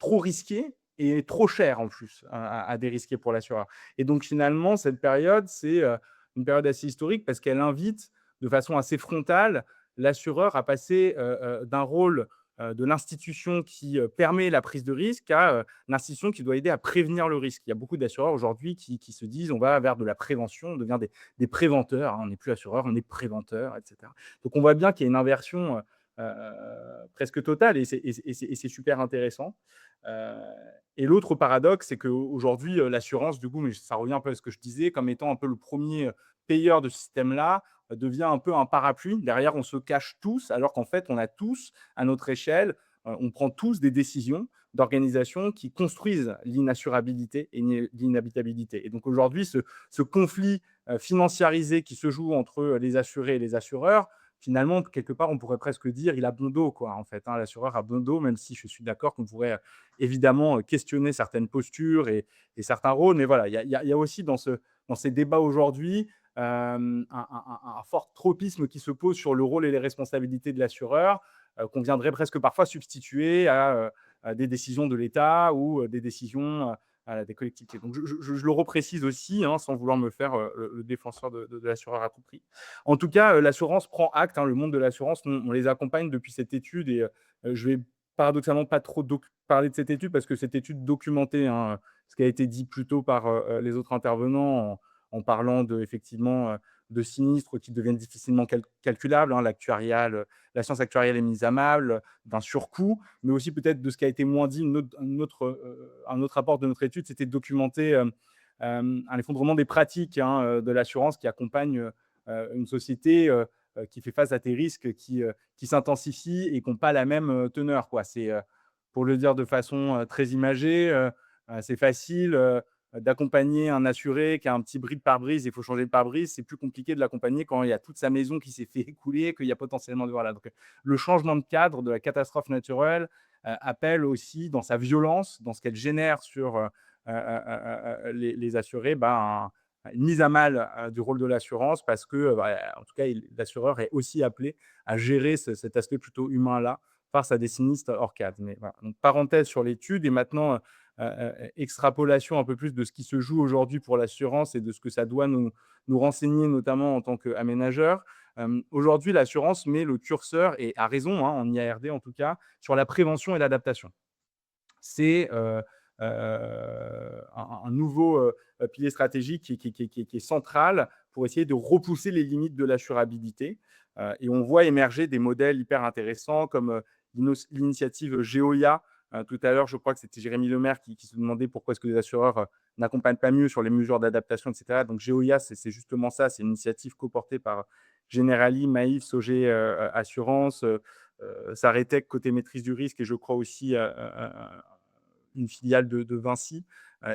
trop risqué et trop cher en plus à dérisquer pour l'assureur. Et donc finalement, cette période, c'est une période assez historique parce qu'elle invite de façon assez frontale l'assureur à passer d'un rôle de l'institution qui permet la prise de risque à l'institution qui doit aider à prévenir le risque. Il y a beaucoup d'assureurs aujourd'hui qui se disent on va vers de la prévention, on devient des préventeurs, hein, on n'est plus assureur, on est préventeur, etc. Donc on voit bien qu'il y a une inversion presque totale et c'est super intéressant. Heu et l'autre paradoxe, c'est qu'aujourd'hui, l'assurance, du coup, mais ça revient un peu à ce que je disais, comme étant un peu le premier payeur de ce système-là, devient un peu un parapluie. Derrière, on se cache tous, alors qu'en fait, on a tous, à notre échelle, on prend tous des décisions d'organisation qui construisent l'inassurabilité et l'inhabitabilité. Et donc aujourd'hui, ce conflit financiarisé qui se joue entre les assurés et les assureurs, finalement, quelque part, on pourrait presque dire il a bon dos, quoi, en fait. Hein. L'assureur a bon dos, même si je suis d'accord qu'on pourrait évidemment questionner certaines postures et certains rôles. Mais voilà, il y a aussi dans ces débats aujourd'hui un fort tropisme qui se pose sur le rôle et les responsabilités de l'assureur, qu'on viendrait presque parfois substituer à des décisions de l'État ou des décisions des collectivités. Donc je le reprécise aussi, hein, sans vouloir me faire le défenseur de l'assureur à tout prix. En tout cas, l'assurance prend acte, hein, le monde de l'assurance, on les accompagne depuis cette étude et je vais paradoxalement pas trop parler de cette étude parce que cette étude documentait, hein, ce qui a été dit plus tôt par les autres intervenants en parlant effectivement de sinistres qui deviennent difficilement calculables. Hein, la science actuarielle est mise à mal, d'un surcoût, mais aussi peut-être de ce qui a été moins dit. Un autre rapport de notre étude, c'était de documenter un effondrement des pratiques, hein, de l'assurance qui accompagne une société qui fait face à des risques qui s'intensifient et qui n'ont pas la même teneur, quoi. C'est, pour le dire de façon très imagée, c'est facile d'accompagner un assuré qui a un petit bris de pare-brise, il faut changer le pare-brise. C'est plus compliqué de l'accompagner quand il y a toute sa maison qui s'est fait écouler, qu'il y a potentiellement voilà. Donc, le changement de cadre de la catastrophe naturelle appelle aussi, dans sa violence, dans ce qu'elle génère sur les assurés, une mise à mal du rôle de l'assurance parce que, en tout cas, l'assureur est aussi appelé à gérer cet aspect plutôt humain-là face à des sinistres hors cadre. Mais voilà. Donc, parenthèse sur l'étude et maintenant, extrapolation un peu plus de ce qui se joue aujourd'hui pour l'assurance et de ce que ça doit nous renseigner, notamment en tant qu'aménageur. Aujourd'hui, l'assurance met le curseur, et a raison, hein, en IARD en tout cas, sur la prévention et l'adaptation. C'est un nouveau pilier stratégique qui est central pour essayer de repousser les limites de l'assurabilité. Et on voit émerger des modèles hyper intéressants comme l'initiative Geoia. Tout à l'heure, je crois que c'était Jérémy Lemaire qui se demandait pourquoi est-ce que les assureurs n'accompagnent pas mieux sur les mesures d'adaptation, etc. Donc Geoia, c'est justement ça. C'est une initiative co-portée par Generali, Maïf, Sogé Assurance, Saretec côté maîtrise du risque et je crois aussi une filiale de Vinci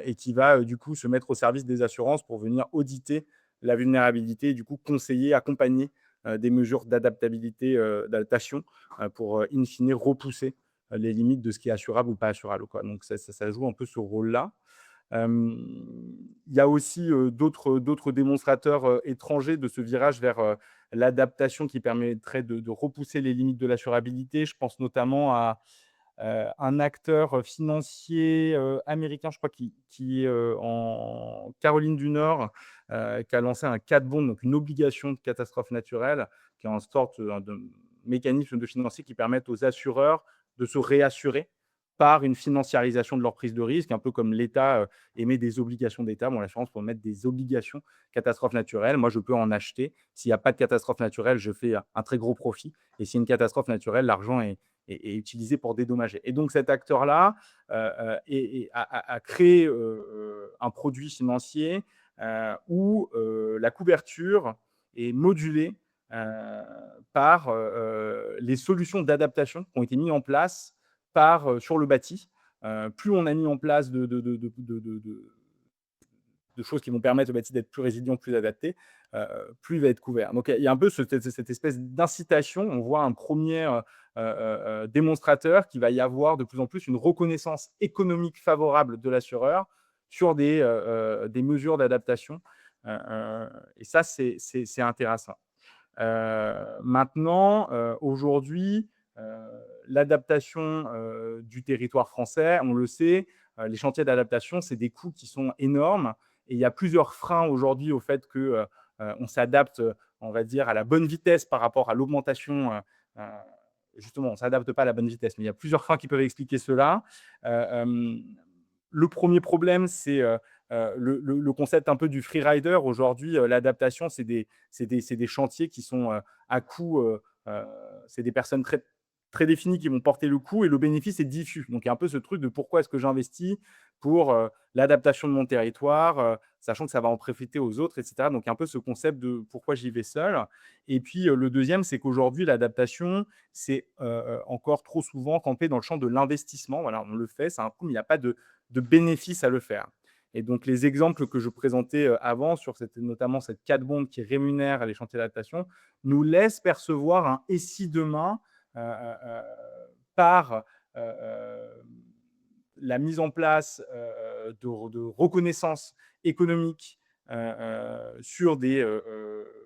et qui va du coup se mettre au service des assurances pour venir auditer la vulnérabilité et du coup conseiller, accompagner des mesures d'adaptabilité, d'adaptation pour in fine repousser les limites de ce qui est assurable ou pas assurable, quoi. Donc ça joue un peu ce rôle-là. Il y a aussi d'autres démonstrateurs étrangers de ce virage vers l'adaptation qui permettrait de repousser les limites de l'assurabilité. Je pense notamment à un acteur financier américain, je crois, qui est en Caroline du Nord, qui a lancé un cat bond, donc une obligation de catastrophe naturelle, qui est une sorte de mécanisme de financier qui permet aux assureurs de se réassurer par une financiarisation de leur prise de risque, un peu comme l'État émet des obligations d'État. Bon, l'assurance pour mettre des obligations catastrophe naturelle. Moi, je peux en acheter. S'il n'y a pas de catastrophe naturelle, je fais un très gros profit. Et s'il y a une catastrophe naturelle, l'argent est utilisé pour dédommager. Et donc cet acteur-là a créé un produit financier où la couverture est modulée par les solutions d'adaptation qui ont été mises en place sur le bâti. Plus on a mis en place de choses qui vont permettre au bâti d'être plus résilient, plus adapté, plus il va être couvert. Donc il y a un peu cette espèce d'incitation. On voit un premier démonstrateur qu'il va y avoir de plus en plus une reconnaissance économique favorable de l'assureur sur des mesures d'adaptation. Et ça, c'est intéressant. Maintenant, aujourd'hui, l'adaptation du territoire français, on le sait, les chantiers d'adaptation, c'est des coûts qui sont énormes. Et il y a plusieurs freins aujourd'hui au fait qu'on s'adapte, on va dire, à la bonne vitesse par rapport à l'augmentation. Justement, on ne s'adapte pas à la bonne vitesse, mais il y a plusieurs freins qui peuvent expliquer cela. Le premier problème, c'est le concept un peu du freerider. Aujourd'hui, l'adaptation, c'est des chantiers qui sont à coût heu, c'est des personnes très très définies qui vont porter le coup et le bénéfice est diffus. Donc il y a un peu ce truc de pourquoi est-ce que j'investis pour, l'adaptation de mon territoire, sachant que ça va en profiter aux autres et cetera. Donc il y a un peu ce concept de pourquoi j'y vais seul et puis, le 2e, c'est qu'aujourd'hui l'adaptation, c'est, encore trop souvent campé dans le champ de l'investissement. Voilà, on le fait, c'est un coût, mais il n'y a pas de bénéfice à le faire et donc les exemples que je présentais, avant sur notamment cette CAT-bond qui rémunère les chantiers d'adaptation, nous laissent percevoir un «et si demain», par, la mise en place, de reconnaissance économique, sur des,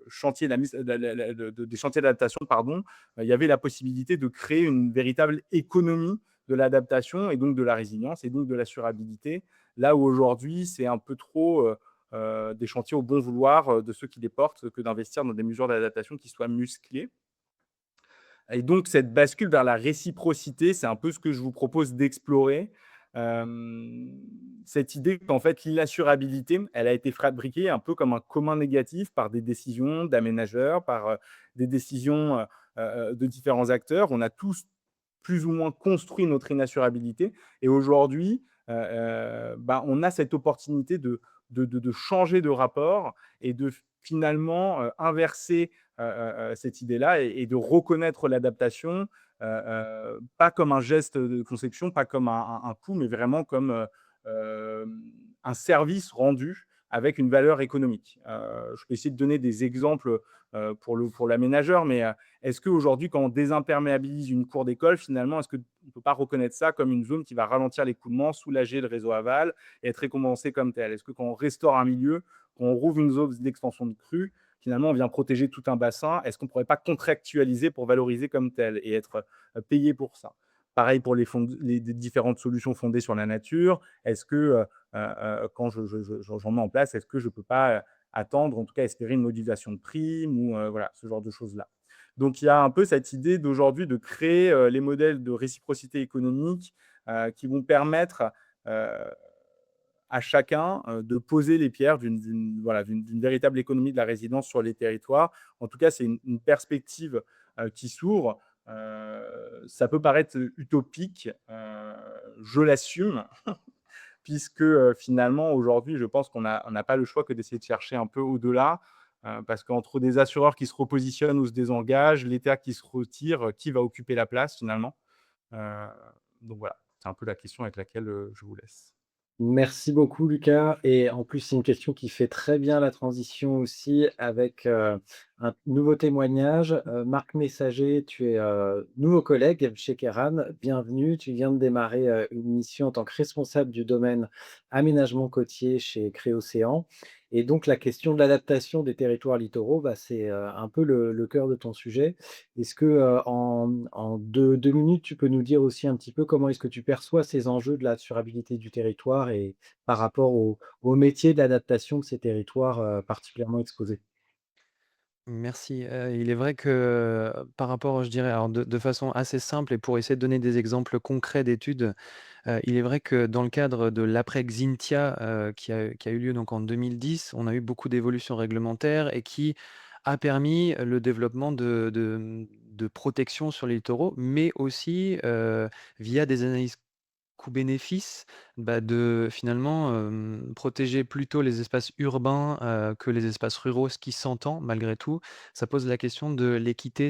chantiers, la mise la des chantiers d'adaptation, pardon, il y avait la possibilité de créer une véritable économie de l'adaptation et donc de la résilience et donc de l'assurabilité. Là où aujourd'hui, c'est un peu trop, des chantiers au bon vouloir, de ceux qui les portent que d'investir dans des mesures d'adaptation qui soient musclées. Et donc cette bascule vers la réciprocité, c'est un peu ce que je vous propose d'explorer. Cette idée qu'en fait l'assurabilité, elle a été fabriquée un peu comme un commun négatif par des décisions d'aménageurs, par, des décisions, de différents acteurs. On a tous plus ou moins construit notre inassurabilité et aujourd'hui, bah, on a cette opportunité de changer de rapport et de finalement, inverser, cette idée-là et de reconnaître l'adaptation, pas comme un geste de conception, pas comme un coût, mais vraiment comme, un service rendu avec une valeur économique. Je peux essayer de donner des exemples, pour l'aménageur, mais, est-ce qu'aujourd'hui, quand on désimperméabilise une cour d'école, finalement, est-ce qu'on ne peut pas reconnaître ça comme une zone qui va ralentir l'écoulement, soulager le réseau aval et être récompensé comme tel? Est-ce que quand on restaure un milieu, quand on rouvre une zone d'extension de crue, finalement, on vient protéger tout un bassin? Est-ce qu'on ne pourrait pas contractualiser pour valoriser comme tel et être payé pour ça? Pareil pour les différentes solutions fondées sur la nature. Est-ce que quand j'en mets en place, est-ce que je ne peux pas attendre, en tout cas espérer une modulation de prime ou voilà, ce genre de choses-là. Donc il y a un peu cette idée d'aujourd'hui de créer les modèles de réciprocité économique qui vont permettre à chacun de poser les pierres voilà, d'une véritable économie de la résidence sur les territoires. En tout cas, c'est une perspective qui s'ouvre. Ça peut paraître utopique, je l'assume, puisque finalement, aujourd'hui, je pense on n'a pas le choix que d'essayer de chercher un peu au-delà, parce qu'entre des assureurs qui se repositionnent ou se désengagent, l'État qui se retire, qui va occuper la place finalement? Heu, donc voilà, c'est un peu la question avec laquelle, je vous laisse. Merci beaucoup Lucas et en plus, c'est une question qui fait très bien la transition aussi avec, un nouveau témoignage. Marc Messager, tu es, nouveau collègue chez Keran. Bienvenue, tu viens de démarrer, une mission en tant que responsable du domaine aménagement côtier chez Créocéan et donc la question de l'adaptation des territoires littoraux, bah, c'est, un peu le cœur de ton sujet. Est-ce que, en 2 minutes, tu peux nous dire aussi un petit peu comment est-ce que tu perçois ces enjeux de la durabilité du territoire et par rapport au métier de l'adaptation de ces territoires, particulièrement exposés? Merci. Il est vrai que, par rapport, je dirais, alors de façon assez simple et pour essayer de donner des exemples concrets d'études, il est vrai que dans le cadre de l'après Xynthia, qui a eu lieu donc en 2010, on a eu beaucoup d'évolutions réglementaires et qui a permis le développement de protection sur les littoraux, mais aussi, via des analyses coût-bénéfice, bah, de finalement, protéger plutôt les espaces urbains, que les espaces ruraux, ce qui s'entend malgré tout. Ça pose la question de l'équité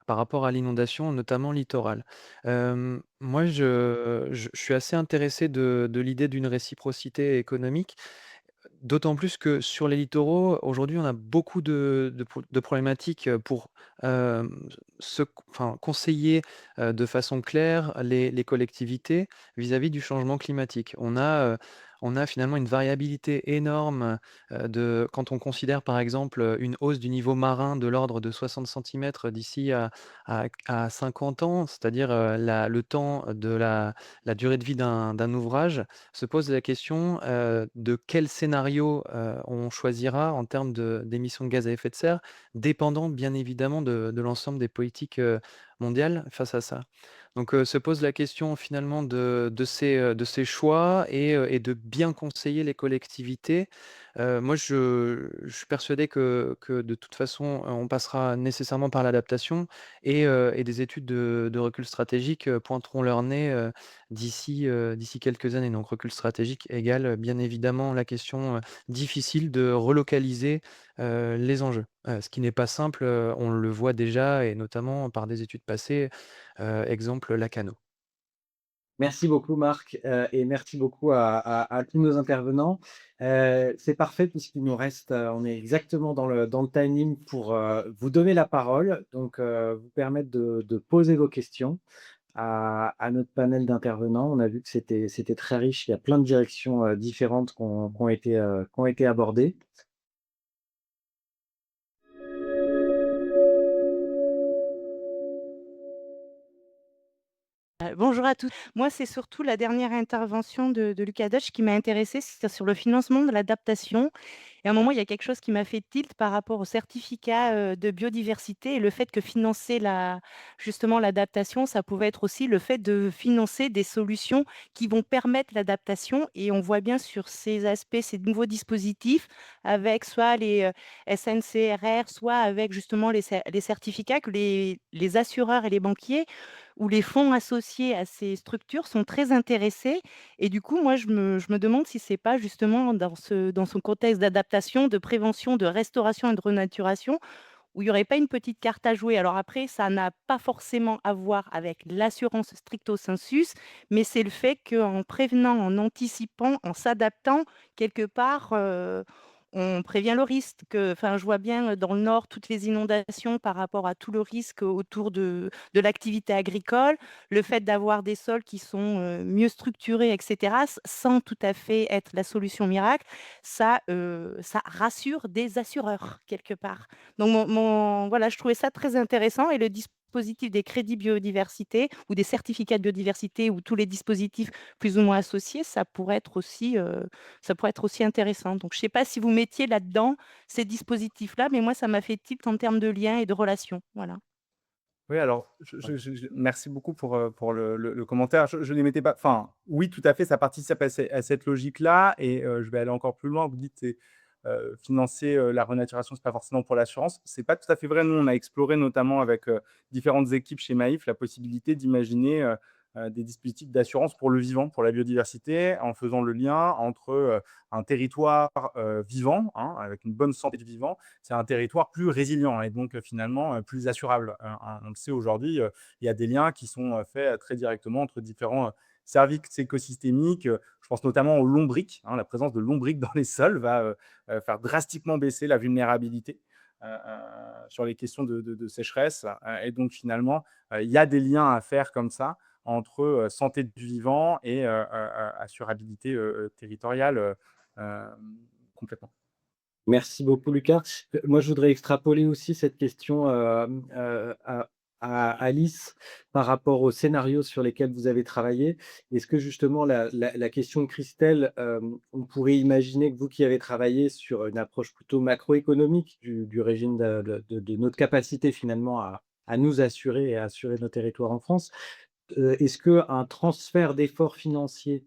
par rapport à l'inondation, notamment littorale. Moi, je suis assez intéressé de l'idée d'une réciprocité économique. D'autant plus que sur les littoraux, aujourd'hui, on a beaucoup de problématiques, pour, conseiller, de façon claire les collectivités vis-à-vis du changement climatique. On a finalement une variabilité énorme, de quand on considère, par exemple, une hausse du niveau marin de l'ordre de 60 centimètres d'ici à 50 ans, c'est-à-dire, le temps de la durée de vie d'un ouvrage, se pose la question, de quel scénario, on choisira en termes d'émissions de gaz à effet de serre, dépendant bien évidemment de l'ensemble des politiques, mondiales face à ça. Donc, se pose la question finalement de ces choix et de bien conseiller les collectivités, Moi, je suis persuadé que de toute façon, on passera nécessairement par l'adaptation et des études de recul stratégique, pointeront leur nez, d'ici quelques années. Donc recul stratégique égale, bien évidemment, la question, difficile de relocaliser, les enjeux. Ce qui n'est pas simple, on le voit déjà et notamment par des études passées, exemple Lacano. Merci beaucoup Marc, et merci beaucoup à tous nos intervenants. C'est parfait puisqu'il nous reste, on est exactement dans le timing pour, vous donner la parole, donc vous permettre de poser vos questions à notre panel d'intervenants. On a vu que c'était très riche, il y a plein de directions, différentes qui ont été abordées. Bonjour à tous. Moi, c'est surtout la dernière intervention de Lucas Deutsch qui m'a intéressée, c'est sur le financement de l'adaptation. Et à un moment, il y a quelque chose qui m'a fait tilt par rapport au certificat, de biodiversité et le fait que financer justement l'adaptation, ça pouvait être aussi le fait de financer des solutions qui vont permettre l'adaptation et on voit bien sur ces aspects, ces nouveaux dispositifs avec soit les, SNCRR, soit avec justement les certificats que les assureurs et les banquiers ou les fonds associés à ces structures sont très intéressés et du coup, moi, je me demande si c'est pas justement dans son contexte d'adaptation, de prévention, de restauration et de renaturation, où il y aurait pas une petite carte à jouer. Alors après, ça n'a pas forcément à voir avec l'assurance stricto sensus, mais c'est le fait qu'en prévenant, en anticipant, en s'adaptant, quelque part, on prévient le risque. Enfin, je vois bien, dans le nord, toutes les inondations par rapport à tout le risque autour de l'activité agricole, le fait d'avoir des sols qui sont, mieux structurés et cetera, sans tout à fait être la solution miracle, ça rassure des assureurs quelque part. Donc voilà, je trouvais ça très intéressant et le dispositif des crédits biodiversité ou des certificats de biodiversité ou tous les dispositifs plus ou moins associés, ça pourrait être aussi intéressant. Donc je ne sais pas si vous mettiez là-dedans ces dispositifs-là, mais moi ça m'a fait tilt en termes de liens et de relations. Voilà. Oui, alors, merci beaucoup pour le commentaire. Je ne les mettais pas. Enfin, oui, tout à fait, ça participe à cette logique-là. Et je vais aller encore plus loin. Vous dites c'est financer la renaturation, c'est pas forcément pour l'assurance. C'est pas tout à fait vrai. Nous, on a exploré notamment avec différentes équipes chez Maïf la possibilité d'imaginer des dispositifs d'assurance pour le vivant, pour la biodiversité, en faisant le lien entre un territoire vivant, hein, avec une bonne santé du vivant, c'est un territoire plus résilient et donc finalement plus assurable. On le sait aujourd'hui, il y a des liens qui sont faits très directement entre différents services écosystémiques. Je pense notamment aux lombriques. Hein, la présence de lombriques dans les sols va faire drastiquement baisser la vulnérabilité sur les questions de sécheresse. Et donc finalement, il y a des liens à faire comme ça entre santé du vivant et assurabilité territoriale complètement. Merci beaucoup Lucas. Moi, je voudrais extrapoler aussi cette question, à Alice par rapport aux scénarios sur lesquels vous avez travaillé. Est-ce que justement la question de Christelle, on pourrait imaginer que vous qui avez travaillé sur une approche plutôt macroéconomique du régime de notre capacité finalement à nous assurer et à assurer nos territoires en France, est-ce qu'un transfert d'efforts financiers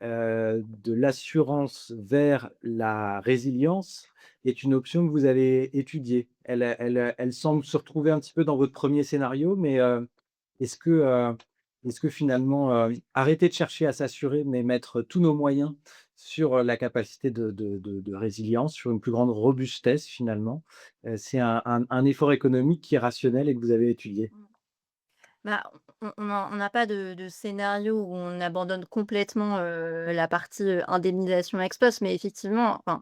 de l'assurance vers la résilience est une option que vous avez étudiée. Elle semble se retrouver un petit peu dans votre premier scénario, mais est-ce que, est-ce que finalement, arrêter de chercher à s'assurer, mais mettre tous nos moyens sur la capacité de résilience, sur une plus grande robustesse finalement, c'est un effort économique qui est rationnel et que vous avez étudié? Bah, on n'a pas de scénario où on abandonne complètement, la partie, indemnisation ex post, mais effectivement, enfin,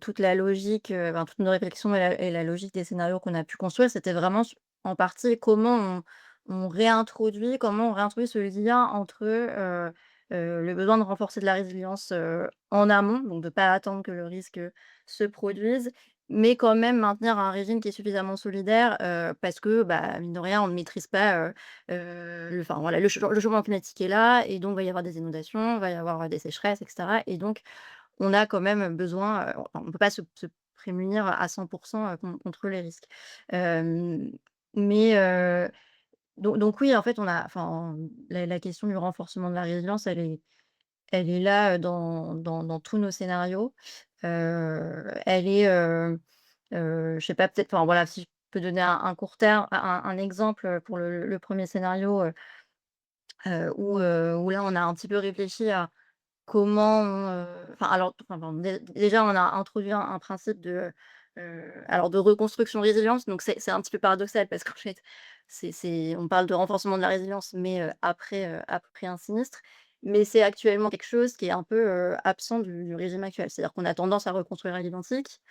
toute la logique, enfin, toutes nos réflexions et la logique des scénarios qu'on a pu construire, c'était vraiment en partie comment on réintroduit ce lien entre, le besoin de renforcer de la résilience, en amont, donc de ne pas attendre que le risque, se produise, mais quand même maintenir un régime qui est suffisamment solidaire, parce que, bah, mine de rien, on ne maîtrise pas, enfin voilà, le changement climatique est là et donc il va y avoir des inondations, il va y avoir des sécheresses et cetera et donc on a quand même besoin, enfin, on ne peut pas se prémunir à 100 contre les risques. Hem, mais donc oui, en fait, on a enfin, la question du renforcement de la résilience, elle est là, dans tous nos scénarios. Elle est, je sais pas, peut-être enfin voilà, si je peux donner un court terme un exemple, pour le 1er scénario, où là, on a un petit peu réfléchi à comment enfin alors enfin bon, déjà on a introduit un principe alors de reconstruction résilience, donc c'est un petit peu paradoxal parce qu'en fait, on parle de renforcement de la résilience, mais après un sinistre. Mais c'est actuellement quelque chose qui est un peu, absent du régime actuel. C'est-à-dire qu'on a tendance à reconstruire à l'identique,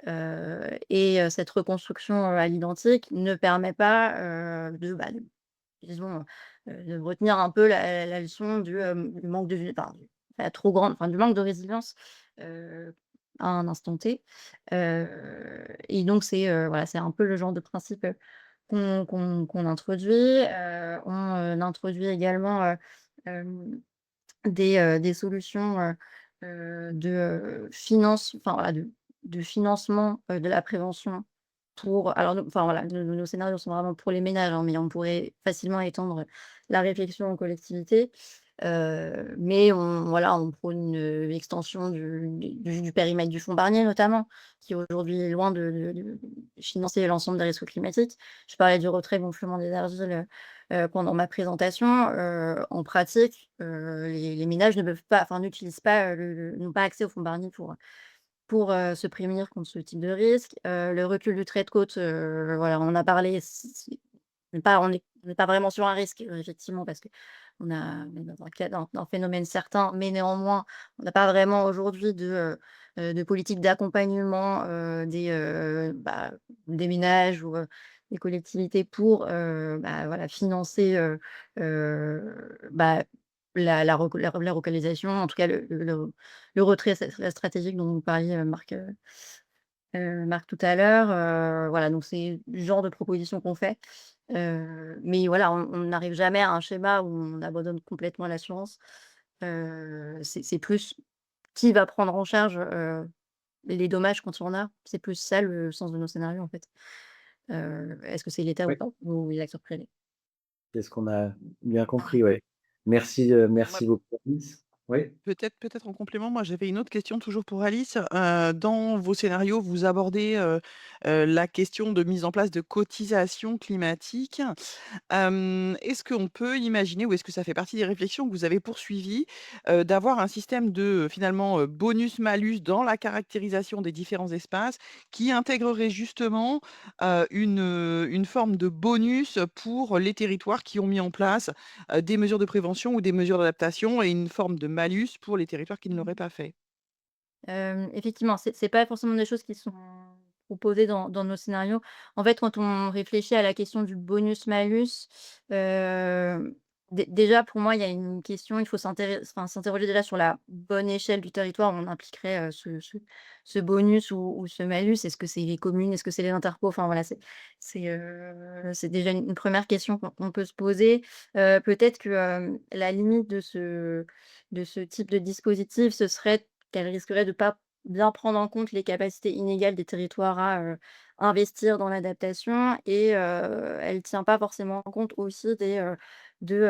cette reconstruction, à l'identique ne permet pas, disons, de retenir un peu la leçon du manque de enfin, la trop grande enfin, du manque de résilience, heu, à un instant T. Et donc voilà, c'est un peu le genre de principe, qu'on introduit. On introduit également, des solutions, enfin voilà, de financement, de la prévention pour alors enfin voilà, nos scénarios sont vraiment pour les ménages, hein, mais on pourrait facilement étendre la réflexion aux collectivités. Mais on prône une extension du périmètre du fonds Barnier notamment, qui aujourd'hui est loin de financer l'ensemble des risques climatiques. Je parlais du retrait-gonflement des argiles, pendant ma présentation. En pratique, les ménages ne peuvent pas enfin n'utilisent pas, n'ont pas accès au fonds Barnier pour se prémunir contre ce type de risque. Le recul du trait de côte, voilà, on en a parlé, on n'est pas vraiment sur un risque, effectivement, parce on est dans un cas d'un phénomène certain, mais néanmoins, on n'a pas vraiment aujourd'hui de politique d'accompagnement, des ménages ou des collectivités pour, voilà, financer, la relocalisation, en tout cas le retrait stratégique dont vous parliez, Marc tout à l'heure, voilà, donc c'est le genre de proposition qu'on fait. Mais voilà, on n'arrive jamais à un schéma où on abandonne complètement l'assurance. C'est plus qui va prendre en charge, les dommages quand il y en a? C'est plus ça le sens de nos scénarios, en fait. Est-ce que c'est l'État ou Oui, pas? Ou les acteurs privés? c'est ce qu'on a bien compris, ouais. Moi, Merci beaucoup, Alice. Oui? peut-être en complément, moi j'avais une autre question toujours pour Alice. Dans vos scénarios, vous abordez, la question de mise en place de cotisations climatiques. Est-ce qu'on peut imaginer ou est-ce que ça fait partie des réflexions que vous avez poursuivies, d'avoir un système de, finalement, bonus-malus dans la caractérisation des différents espaces qui intégrerait justement, une forme de bonus pour les territoires qui ont mis en place, des mesures de prévention ou des mesures d'adaptation et une forme de malus pour les territoires qui ne l'auraient pas fait? Effectivement, c'est pas forcément des choses qui sont proposées dans nos scénarios. En fait, quand on réfléchit à la question du bonus-malus, déjà pour moi, il y a une question, il faut s'interroger déjà sur la bonne échelle du territoire où on impliquerait, ce bonus ou ce malus. Est-ce que c'est les communes? Est-ce que c'est les interco? Enfin voilà, c'est déjà une 1re question qu'on peut se poser. Peut-être que, la limite de ce type de dispositif, ce serait qu'elle risquerait de pas bien prendre en compte les capacités inégales des territoires à, investir dans l'adaptation et elle tient pas forcément compte aussi du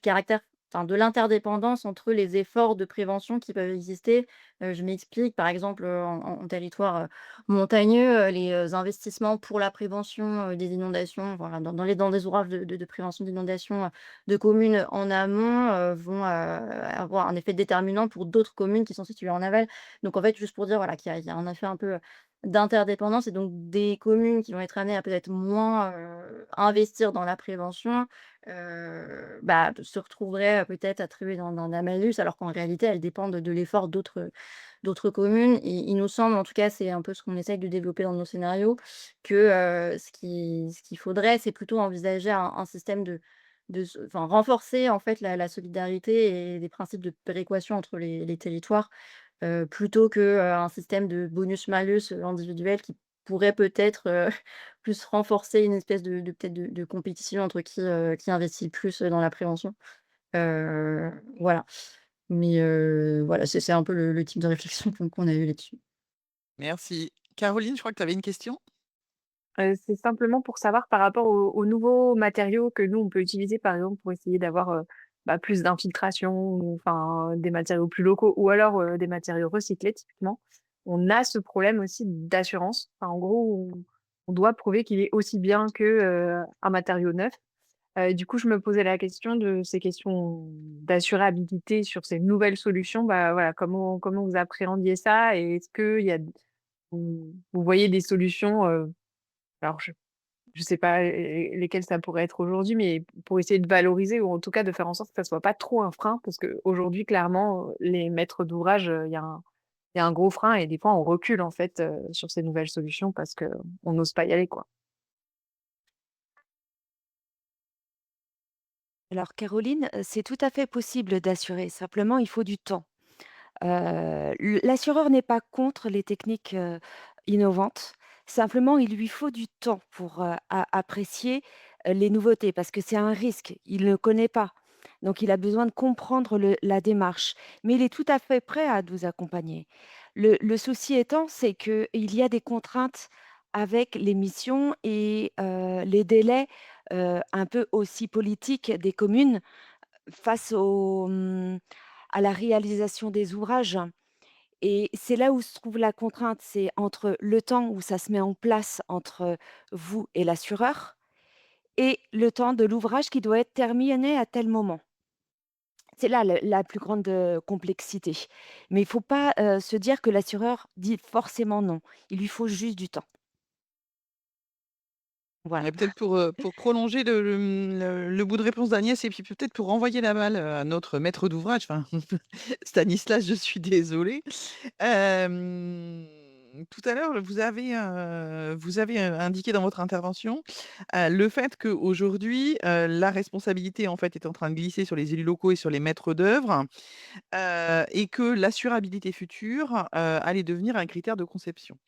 caractère enfin, de l'interdépendance entre les efforts de prévention qui peuvent exister. Je m'explique, par exemple, en territoire, montagneux, les, investissements pour la prévention, des inondations, voilà, dans des ouvrages de prévention d'inondations, de communes en amont, vont, avoir un effet déterminant pour d'autres communes qui sont situées en aval. Donc en fait, juste pour dire, voilà, qu'il y a un effet un peu, d'interdépendance et donc des communes qui vont être amenées à peut-être moins, investir dans la prévention, se retrouveraient, peut-être attribuées dans un malus alors qu'en réalité, elles dépendent de l'effort d'autres communes et il nous semble, en tout cas, c'est un peu ce qu'on essaye de développer dans nos scénarios, que, ce qu'il faudrait, c'est plutôt envisager un système enfin, renforcer, en fait, la solidarité et des principes de péréquation entre les territoires, plutôt que, un système de bonus-malus, individuel qui pourrait peut-être, plus renforcer une espèce peut-être de compétition entre qui investit le plus, dans la prévention. Voilà. Mais voilà, c'est un peu le type de réflexion qu'on a eu là-dessus. Merci. Caroline, je crois que tu avais une question? C'est simplement pour savoir par rapport aux nouveaux matériaux que nous, on peut utiliser, par exemple, pour essayer d'avoir, plus d'infiltration ou enfin, des matériaux plus locaux ou alors, des matériaux recyclés typiquement. on a ce problème aussi d'assurance. Enfin, en gros, on doit prouver qu'il est aussi bien qu'un matériau neuf. Du coup, je me posais la question de ces questions d'assurabilité sur ces nouvelles solutions. Bah, voilà, comment vous appréhendiez ça? Et est-ce qu'il y a vous voyez des solutions, alors je sais pas lesquelles ça pourrait être aujourd'hui, mais pour essayer de valoriser ou en tout cas de faire en sorte que ça soit pas trop un frein? Parce qu'aujourd'hui, clairement, les maîtres d'ouvrage, il y a un gros frein et des fois on recule en fait, sur ces nouvelles solutions parce qu'on n'ose pas y aller, quoi. Alors Caroline, c'est tout à fait possible d'assurer, simplement il faut du temps. L'assureur n'est pas contre les techniques, innovantes, simplement il lui faut du temps pour, apprécier, les nouveautés parce que c'est un risque, il ne connaît pas. Donc il a besoin de comprendre la démarche, mais il est tout à fait prêt à nous accompagner. Le souci étant, c'est qu'il y a des contraintes avec les missions et les délais, un peu aussi politiques des communes face à la réalisation des ouvrages. Et c'est là où se trouve la contrainte, c'est entre le temps où ça se met en place entre vous et l'assureur et le temps de l'ouvrage qui doit être terminé à tel moment. C'est là la plus grande, complexité. Mais il ne faut pas, se dire que l'assureur dit forcément non. Il lui faut juste du temps. Voilà. Et peut-être pour prolonger le bout de réponse d'Agnès et puis peut-être pour renvoyer la balle, à notre maître d'ouvrage, enfin Stanislas, je suis désolée. Tout à l'heure, vous avez indiqué dans votre intervention, le fait qu'aujourd'hui, la responsabilité, en fait, est en train de glisser sur les élus locaux et sur les maîtres d'œuvre, et que l'assurabilité future, allait devenir un critère de conception.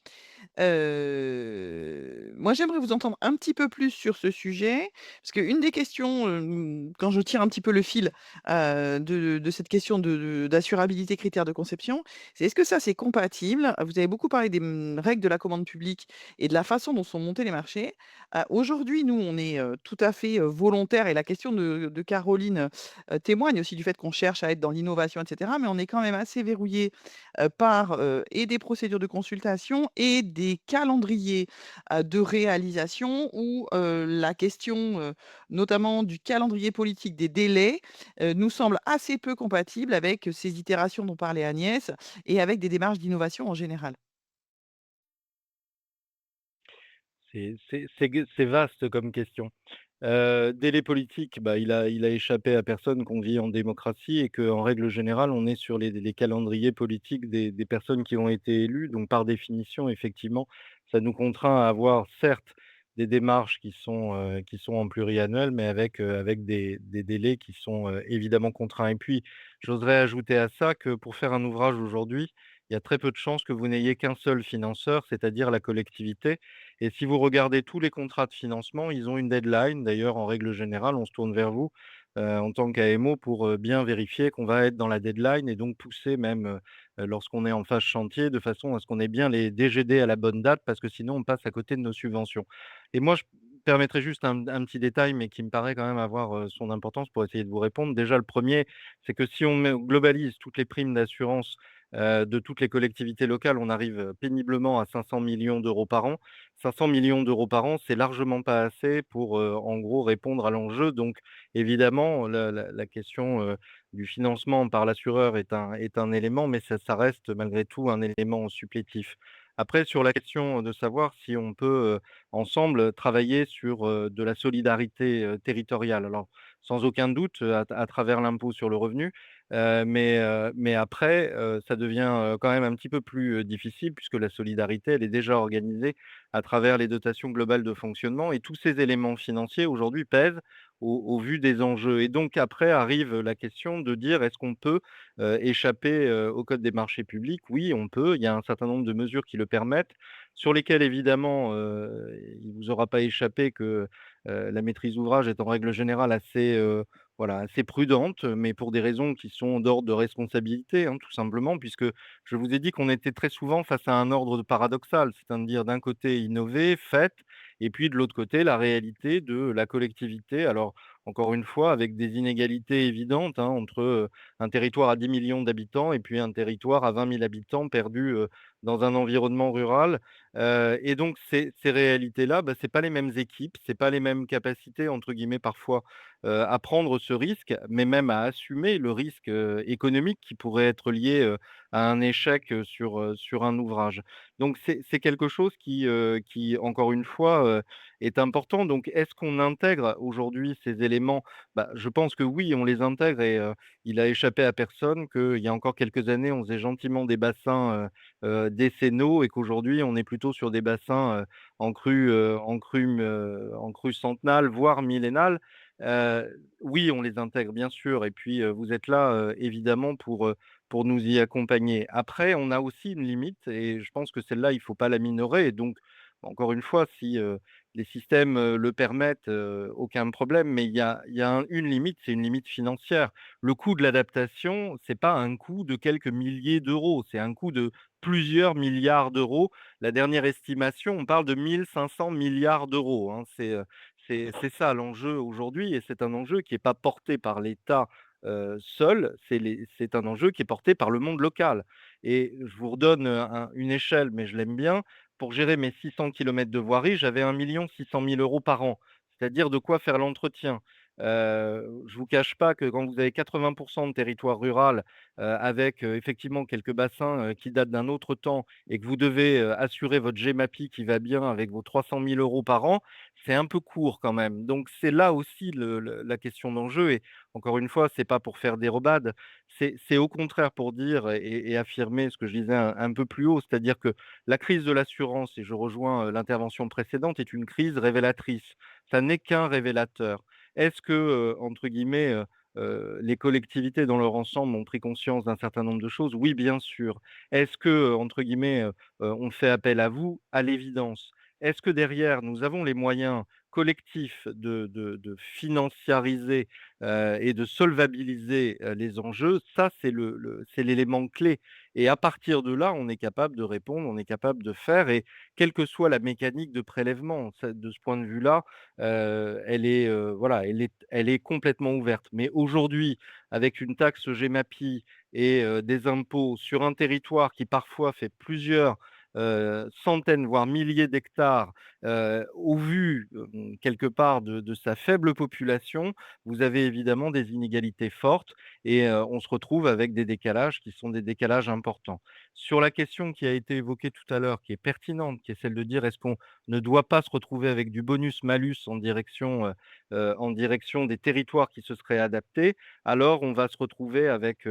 Moi, j'aimerais vous entendre un petit peu plus sur ce sujet, parce qu'une des questions, quand je tire un petit peu le fil, de cette question d'assurabilité critères de conception, c'est est-ce que ça, c'est compatible? Vous avez beaucoup parlé des, règles de la commande publique et de la façon dont sont montés les marchés. Aujourd'hui, nous, on est, tout à fait, volontaires et la question de Caroline, témoigne aussi du fait qu'on cherche à être dans l'innovation et cetera, mais on est quand même assez verrouillé par, et des procédures de consultation et des calendriers, de réalisation où, la question, notamment du calendrier politique, des délais, nous semble assez peu compatible avec ces itérations dont parlait Agnès et avec des démarches d'innovation en général. C'est vaste comme question. Délai politique, bah, il a échappé à personne qu'on vit en démocratie et qu'en règle générale, on est sur les calendriers politiques des personnes qui ont été élues. Donc par définition, effectivement, ça nous contraint à avoir certes des démarches qui sont en pluriannuel, mais avec des délais qui sont, évidemment contraints. Et puis, j'oserais ajouter à ça que pour faire un ouvrage aujourd'hui, il y a très peu de chances que vous n'ayez qu'un seul financeur, c'est-à-dire la collectivité. Et si vous regardez tous les contrats de financement, ils ont une deadline. D'ailleurs, en règle générale, on se tourne vers vous, en tant qu'AMO pour, bien vérifier qu'on va être dans la deadline et donc pousser même, lorsqu'on est en phase chantier, de façon à ce qu'on ait bien les DGD à la bonne date parce que sinon on passe à côté de nos subventions. Et moi, je permettrai juste un petit détail, mais qui me paraît quand même avoir, son importance pour essayer de vous répondre. Déjà, le premier, c'est que si on globalise toutes les primes d'assurance, de toutes les collectivités locales, on arrive, péniblement à 500 millions d'euros par an. 500 millions d'euros par an, c'est largement pas assez pour, en gros, répondre à l'enjeu. Donc évidemment, la question, du financement par l'assureur est un élément, mais ça reste malgré tout un élément supplétif. Après, sur la question de savoir si on peut, ensemble, travailler sur, de la solidarité, territoriale. Alors, sans aucun doute, à travers l'impôt sur le revenu, mais après, ça devient, quand même un petit peu plus, difficile puisque la solidarité, elle est déjà organisée à travers les dotations globales de fonctionnement et tous ces éléments financiers aujourd'hui pèsent au vu des enjeux et donc après arrive la question de dire: «Est-ce qu'on peut, échapper, au code des marchés publics?» Oui, on peut, il y a un certain nombre de mesures qui le permettent, sur lesquelles évidemment, il vous aura pas échappé que, la maîtrise d'ouvrage est en règle générale assez, voilà, assez prudente, mais pour des raisons qui sont d'ordre de responsabilité, hein, tout simplement, puisque je vous ai dit qu'on était très souvent face à un ordre de paradoxal, c'est-à-dire d'un côté innover, faites, et puis de l'autre côté la réalité de la collectivité. Alors encore une fois, avec des inégalités évidentes, hein, entre, un territoire à 10 millions d'habitants et puis un territoire à 20 000 habitants perdu, dans un environnement rural. Et donc ces réalités-là, bah, c'est pas les mêmes équipes, c'est pas les mêmes «capacités» entre guillemets parfois, à prendre ce risque, mais même à assumer le risque, économique qui pourrait être lié, à un échec, sur un ouvrage. Donc c'est quelque chose qui encore une fois, est important. Donc est-ce qu'on intègre aujourd'hui ces éléments? Bah, je pense que oui, on les intègre et il a échappé à personne qu'il y a encore quelques années, on faisait gentiment des bassins, décennaux et qu'aujourd'hui, on est plutôt sur des bassins, en crue centennale, voire millénale. Oui, on les intègre bien sûr et puis, vous êtes là, évidemment pour nous y accompagner. Après, on a aussi une limite et je pense que celle-là, il faut pas la minorer et donc, encore une fois, si, les systèmes, le permettent, aucun problème, mais il y a une limite, c'est une limite financière. Le coût de l'adaptation, c'est pas un coût de quelques milliers d'euros, c'est un coût de plusieurs milliards d'euros. La dernière estimation, on parle de 1 500 milliards d'euros, hein. C'est ça l'enjeu aujourd'hui et c'est un enjeu qui est pas porté par l'État, seul, c'est un enjeu qui est porté par le monde local et je vous redonne, une échelle, mais je l'aime bien. Pour gérer mes 600 kilomètres de voirie, j'avais 1 600 000 € par an, c'est-à-dire de quoi faire l'entretien. Je vous cache pas que quand vous avez 80 de territoire rural, avec, effectivement quelques bassins, qui datent d'un autre temps et que vous devez, assurer votre GEMAPI qui va bien avec vos 300 000 € par an, c'est un peu court quand même. Donc c'est là aussi la question d'enjeu et encore une fois, c'est pas pour faire des robades, c'est au contraire pour dire et affirmer ce que je disais un peu plus haut, c'est-à-dire que la crise de l'assurance et je rejoins, l'intervention précédente, est une crise révélatrice. Ça n'est qu'un révélateur. Est-ce que, entre guillemets, les collectivités dans leur ensemble ont pris conscience d'un certain nombre de choses? Oui, bien sûr. Est-ce que, entre guillemets, on fait appel à vous? À l'évidence. Est-ce que derrière, nous avons les moyens collectifs de financiariser, et de solvabiliser, les enjeux? Ça, c'est l'élément clé et à partir de là, on est capable de répondre, on est capable de faire et quelle que soit la mécanique de prélèvement, ça de ce point de vue-là, elle est, voilà, elle est complètement ouverte. Mais aujourd'hui, avec une taxe GEMAPI et des impôts sur un territoire qui parfois fait plusieurs, centaines, voire milliers d'hectares, au vu, quelque part de sa faible population, vous avez évidemment des inégalités fortes et on se retrouve avec des décalages qui sont des décalages importants. Sur la question qui a été évoquée tout à l'heure, qui est pertinente, qui est celle de dire: «Est-ce qu'on ne doit pas se retrouver avec du bonus-malus en direction des territoires qui se seraient adaptés?» Alors on va se retrouver avec,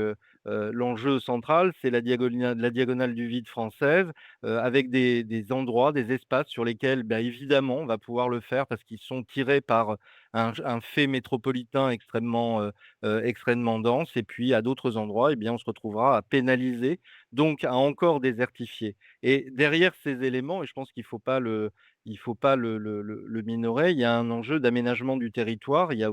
l'enjeu central, c'est la diagonale du vide française, avec des endroits, des espaces sur lesquels, bah, évidemment, on va pouvoir le faire parce qu'ils sont tirés par, un fait métropolitain extrêmement dense et puis à d'autres endroits, eh bien, on se retrouvera à pénaliser, donc à encore désertifier et derrière ces éléments et je pense qu'il faut pas le minorer, il y a un enjeu d'aménagement du territoire, il y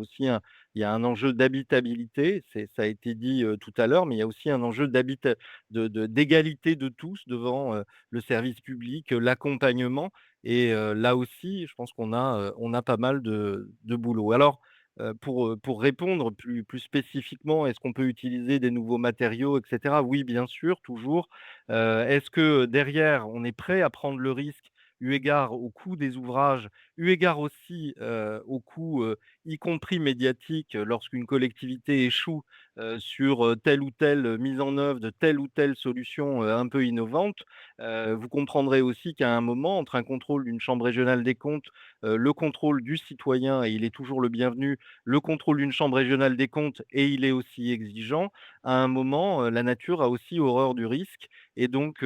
a un enjeu d'habitabilité, ça a été dit, tout à l'heure, mais il y a aussi un enjeu d'égalité de tous devant, le service public, l'accompagnement et là aussi, je pense qu'on a pas mal de boulot. Alors, pour répondre plus spécifiquement, est-ce qu'on peut utiliser des nouveaux matériaux et cetera? Oui, bien sûr, toujours. Est-ce que derrière, on est prêt à prendre le risque, eu égard au coût des ouvrages, eu égard aussi, au coût, y compris médiatique, lorsqu'une collectivité échoue, sur, telle ou telle, mise en œuvre de telle ou telle solution, un peu innovante? Vous comprendrez aussi qu'à un moment, entre un contrôle d'une chambre régionale des comptes, le contrôle du citoyen et il est toujours le bienvenu, le contrôle d'une chambre régionale des comptes et il est aussi exigeant. À un moment, la nature a aussi horreur du risque et donc,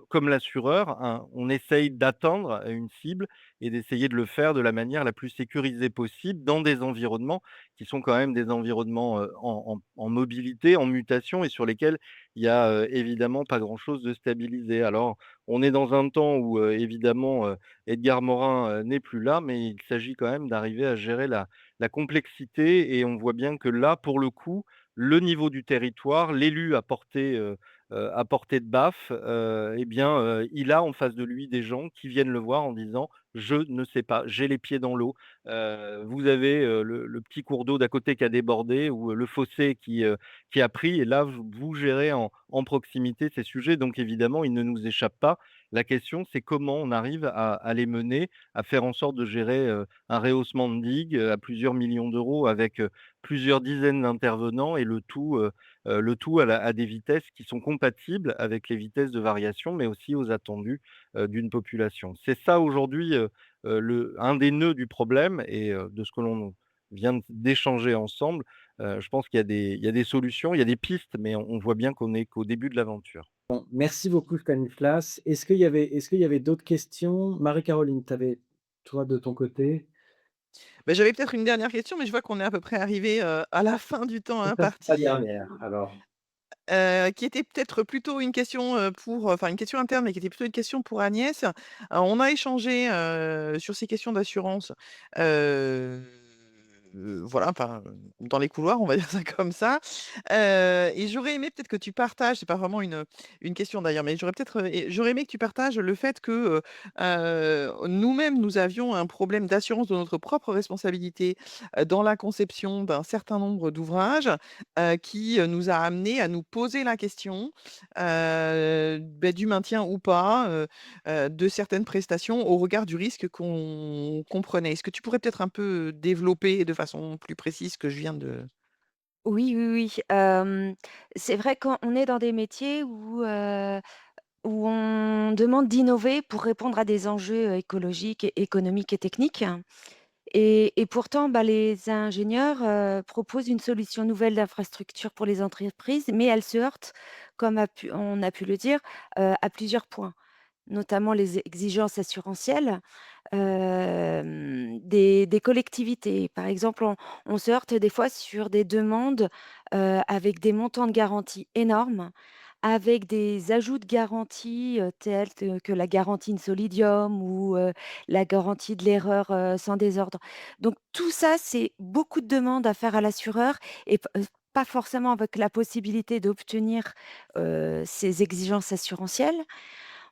comme l'assureur, hein, on essaye d'atteindre une cible et d'essayer de le faire de la manière la plus sécurisée possible dans des environnements qui sont quand même des environnements, en mobilité, en mutation et sur lesquels il y a, évidemment pas grand-chose de stabilisé. Alors, on est dans un temps où, évidemment, Edgar Morin, n'est plus là, mais il s'agit quand même d'arriver à gérer la complexité et on voit bien que là, pour le coup, le niveau du territoire, l'élu à portée de baffe, eh bien, il a en face de lui des gens qui viennent le voir en disant: Je ne sais pas, j'ai les pieds dans l'eau. Vous avez, le petit cours d'eau d'à côté qui a débordé ou le fossé qui a pris et là, vous gérez en proximité ces sujets donc évidemment, ils ne nous échappent pas. La question, c'est comment on arrive à les mener, à faire en sorte de gérer, un rehaussement de digue, à plusieurs millions d'euros avec, plusieurs dizaines d'intervenants et le tout à des vitesses qui sont compatibles avec les vitesses de variation, mais aussi aux attendus, d'une population. C'est ça aujourd'hui, le un des nœuds du problème et de ce que l'on vient d'échanger ensemble. Je pense qu'il y a des solutions, il y a des pistes, mais on voit bien qu'on est qu'au début de l'aventure. Bon, merci beaucoup Stanislas. Est-ce qu'il y avait d'autres questions? Marie-Caroline, tu avais toi de ton côté? Bah, j'avais peut-être une dernière question, mais je vois qu'on est à peu près arrivé à la fin du temps Et ça sera la imparti. dernière alors. Qui était peut-être plutôt une question, pour, enfin une question interne, mais qui était plutôt une question pour Agnès. On a échangé, sur ces questions d'assurance, heu, voilà, enfin, dans les couloirs, on va dire ça comme ça. Et j'aurais aimé peut-être que tu partages, c'est pas vraiment une question d'ailleurs, mais j'aurais aimé que tu partages le fait que, nous-mêmes, nous avions un problème d'assurance de notre propre responsabilité, dans la conception d'un certain nombre d'ouvrages qui, nous a amenés à nous poser la question, du maintien ou pas, de certaines prestations au regard du risque qu'on prenait. Est-ce que tu pourrais peut-être un peu développer de façon plus précise ce que je viens de Oui, oui, oui, c'est vrai qu'on est dans des métiers où on demande d'innover pour répondre à des enjeux, écologiques et économiques et techniques. Et pourtant, bah, les ingénieurs, proposent une solution nouvelle d'infrastructure pour les entreprises, mais elle se heurte, comme on a pu le dire, à plusieurs points, notamment les exigences assurantielles, des collectivités. Par exemple, on se heurte des fois sur des demandes, avec des montants de garantie énormes, avec des ajouts de garantie, tels que la garantie Insolidium ou, la garantie de l'erreur, sans désordre. Donc tout ça, c'est beaucoup de demandes à faire à l'assureur et pas forcément avec la possibilité d'obtenir, ces exigences assurantielles.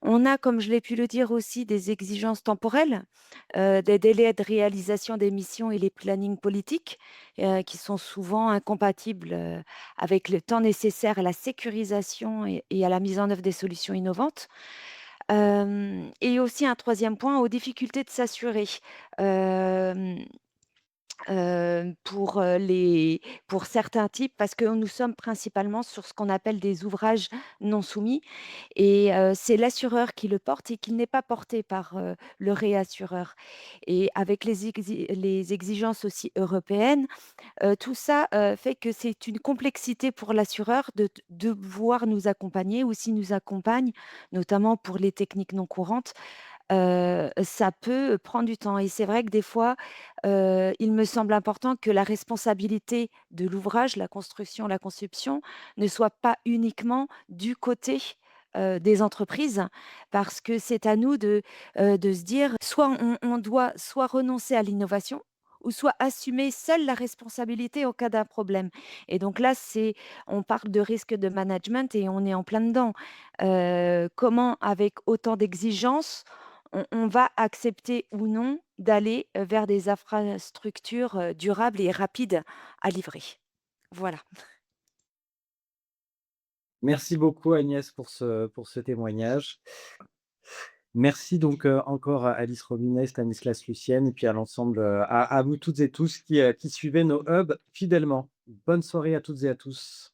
On a, comme je l'ai pu le dire aussi, des exigences temporelles, des délais de réalisation des missions et les plannings politiques, qui sont souvent incompatibles, avec le temps nécessaire à la sécurisation et à la mise en œuvre des solutions innovantes. Et aussi un troisième point, aux difficultés de s'assurer. Hem pour certains types, parce que nous sommes principalement sur ce qu'on appelle des ouvrages non soumis et c'est l'assureur qui le porte et qui n'est pas porté par, le réassureur et avec les exigences aussi européennes, tout ça, fait que c'est une complexité pour l'assureur de devoir nous accompagner ou s'il nous accompagne, notamment pour les techniques non courantes, ça peut prendre du temps et c'est vrai que des fois, il me semble important que la responsabilité de l'ouvrage, la construction, la conception, ne soit pas uniquement du côté, des entreprises. Parce que c'est à nous de se dire, soit on doit soit renoncer à l'innovation ou soit assumer seule la responsabilité en cas d'un problème et donc là, on parle de risque de management et on est en plein dedans. Comment avec autant d'exigences, on va accepter ou non d'aller, vers des infrastructures, durables et rapides à livrer. Voilà. Merci beaucoup Agnès pour ce témoignage. Merci donc, encore à Alice Robinet, Stanislas Lucienne et puis à l'ensemble, à vous toutes et tous qui suivez nos hubs fidèlement. Bonne soirée à toutes et à tous.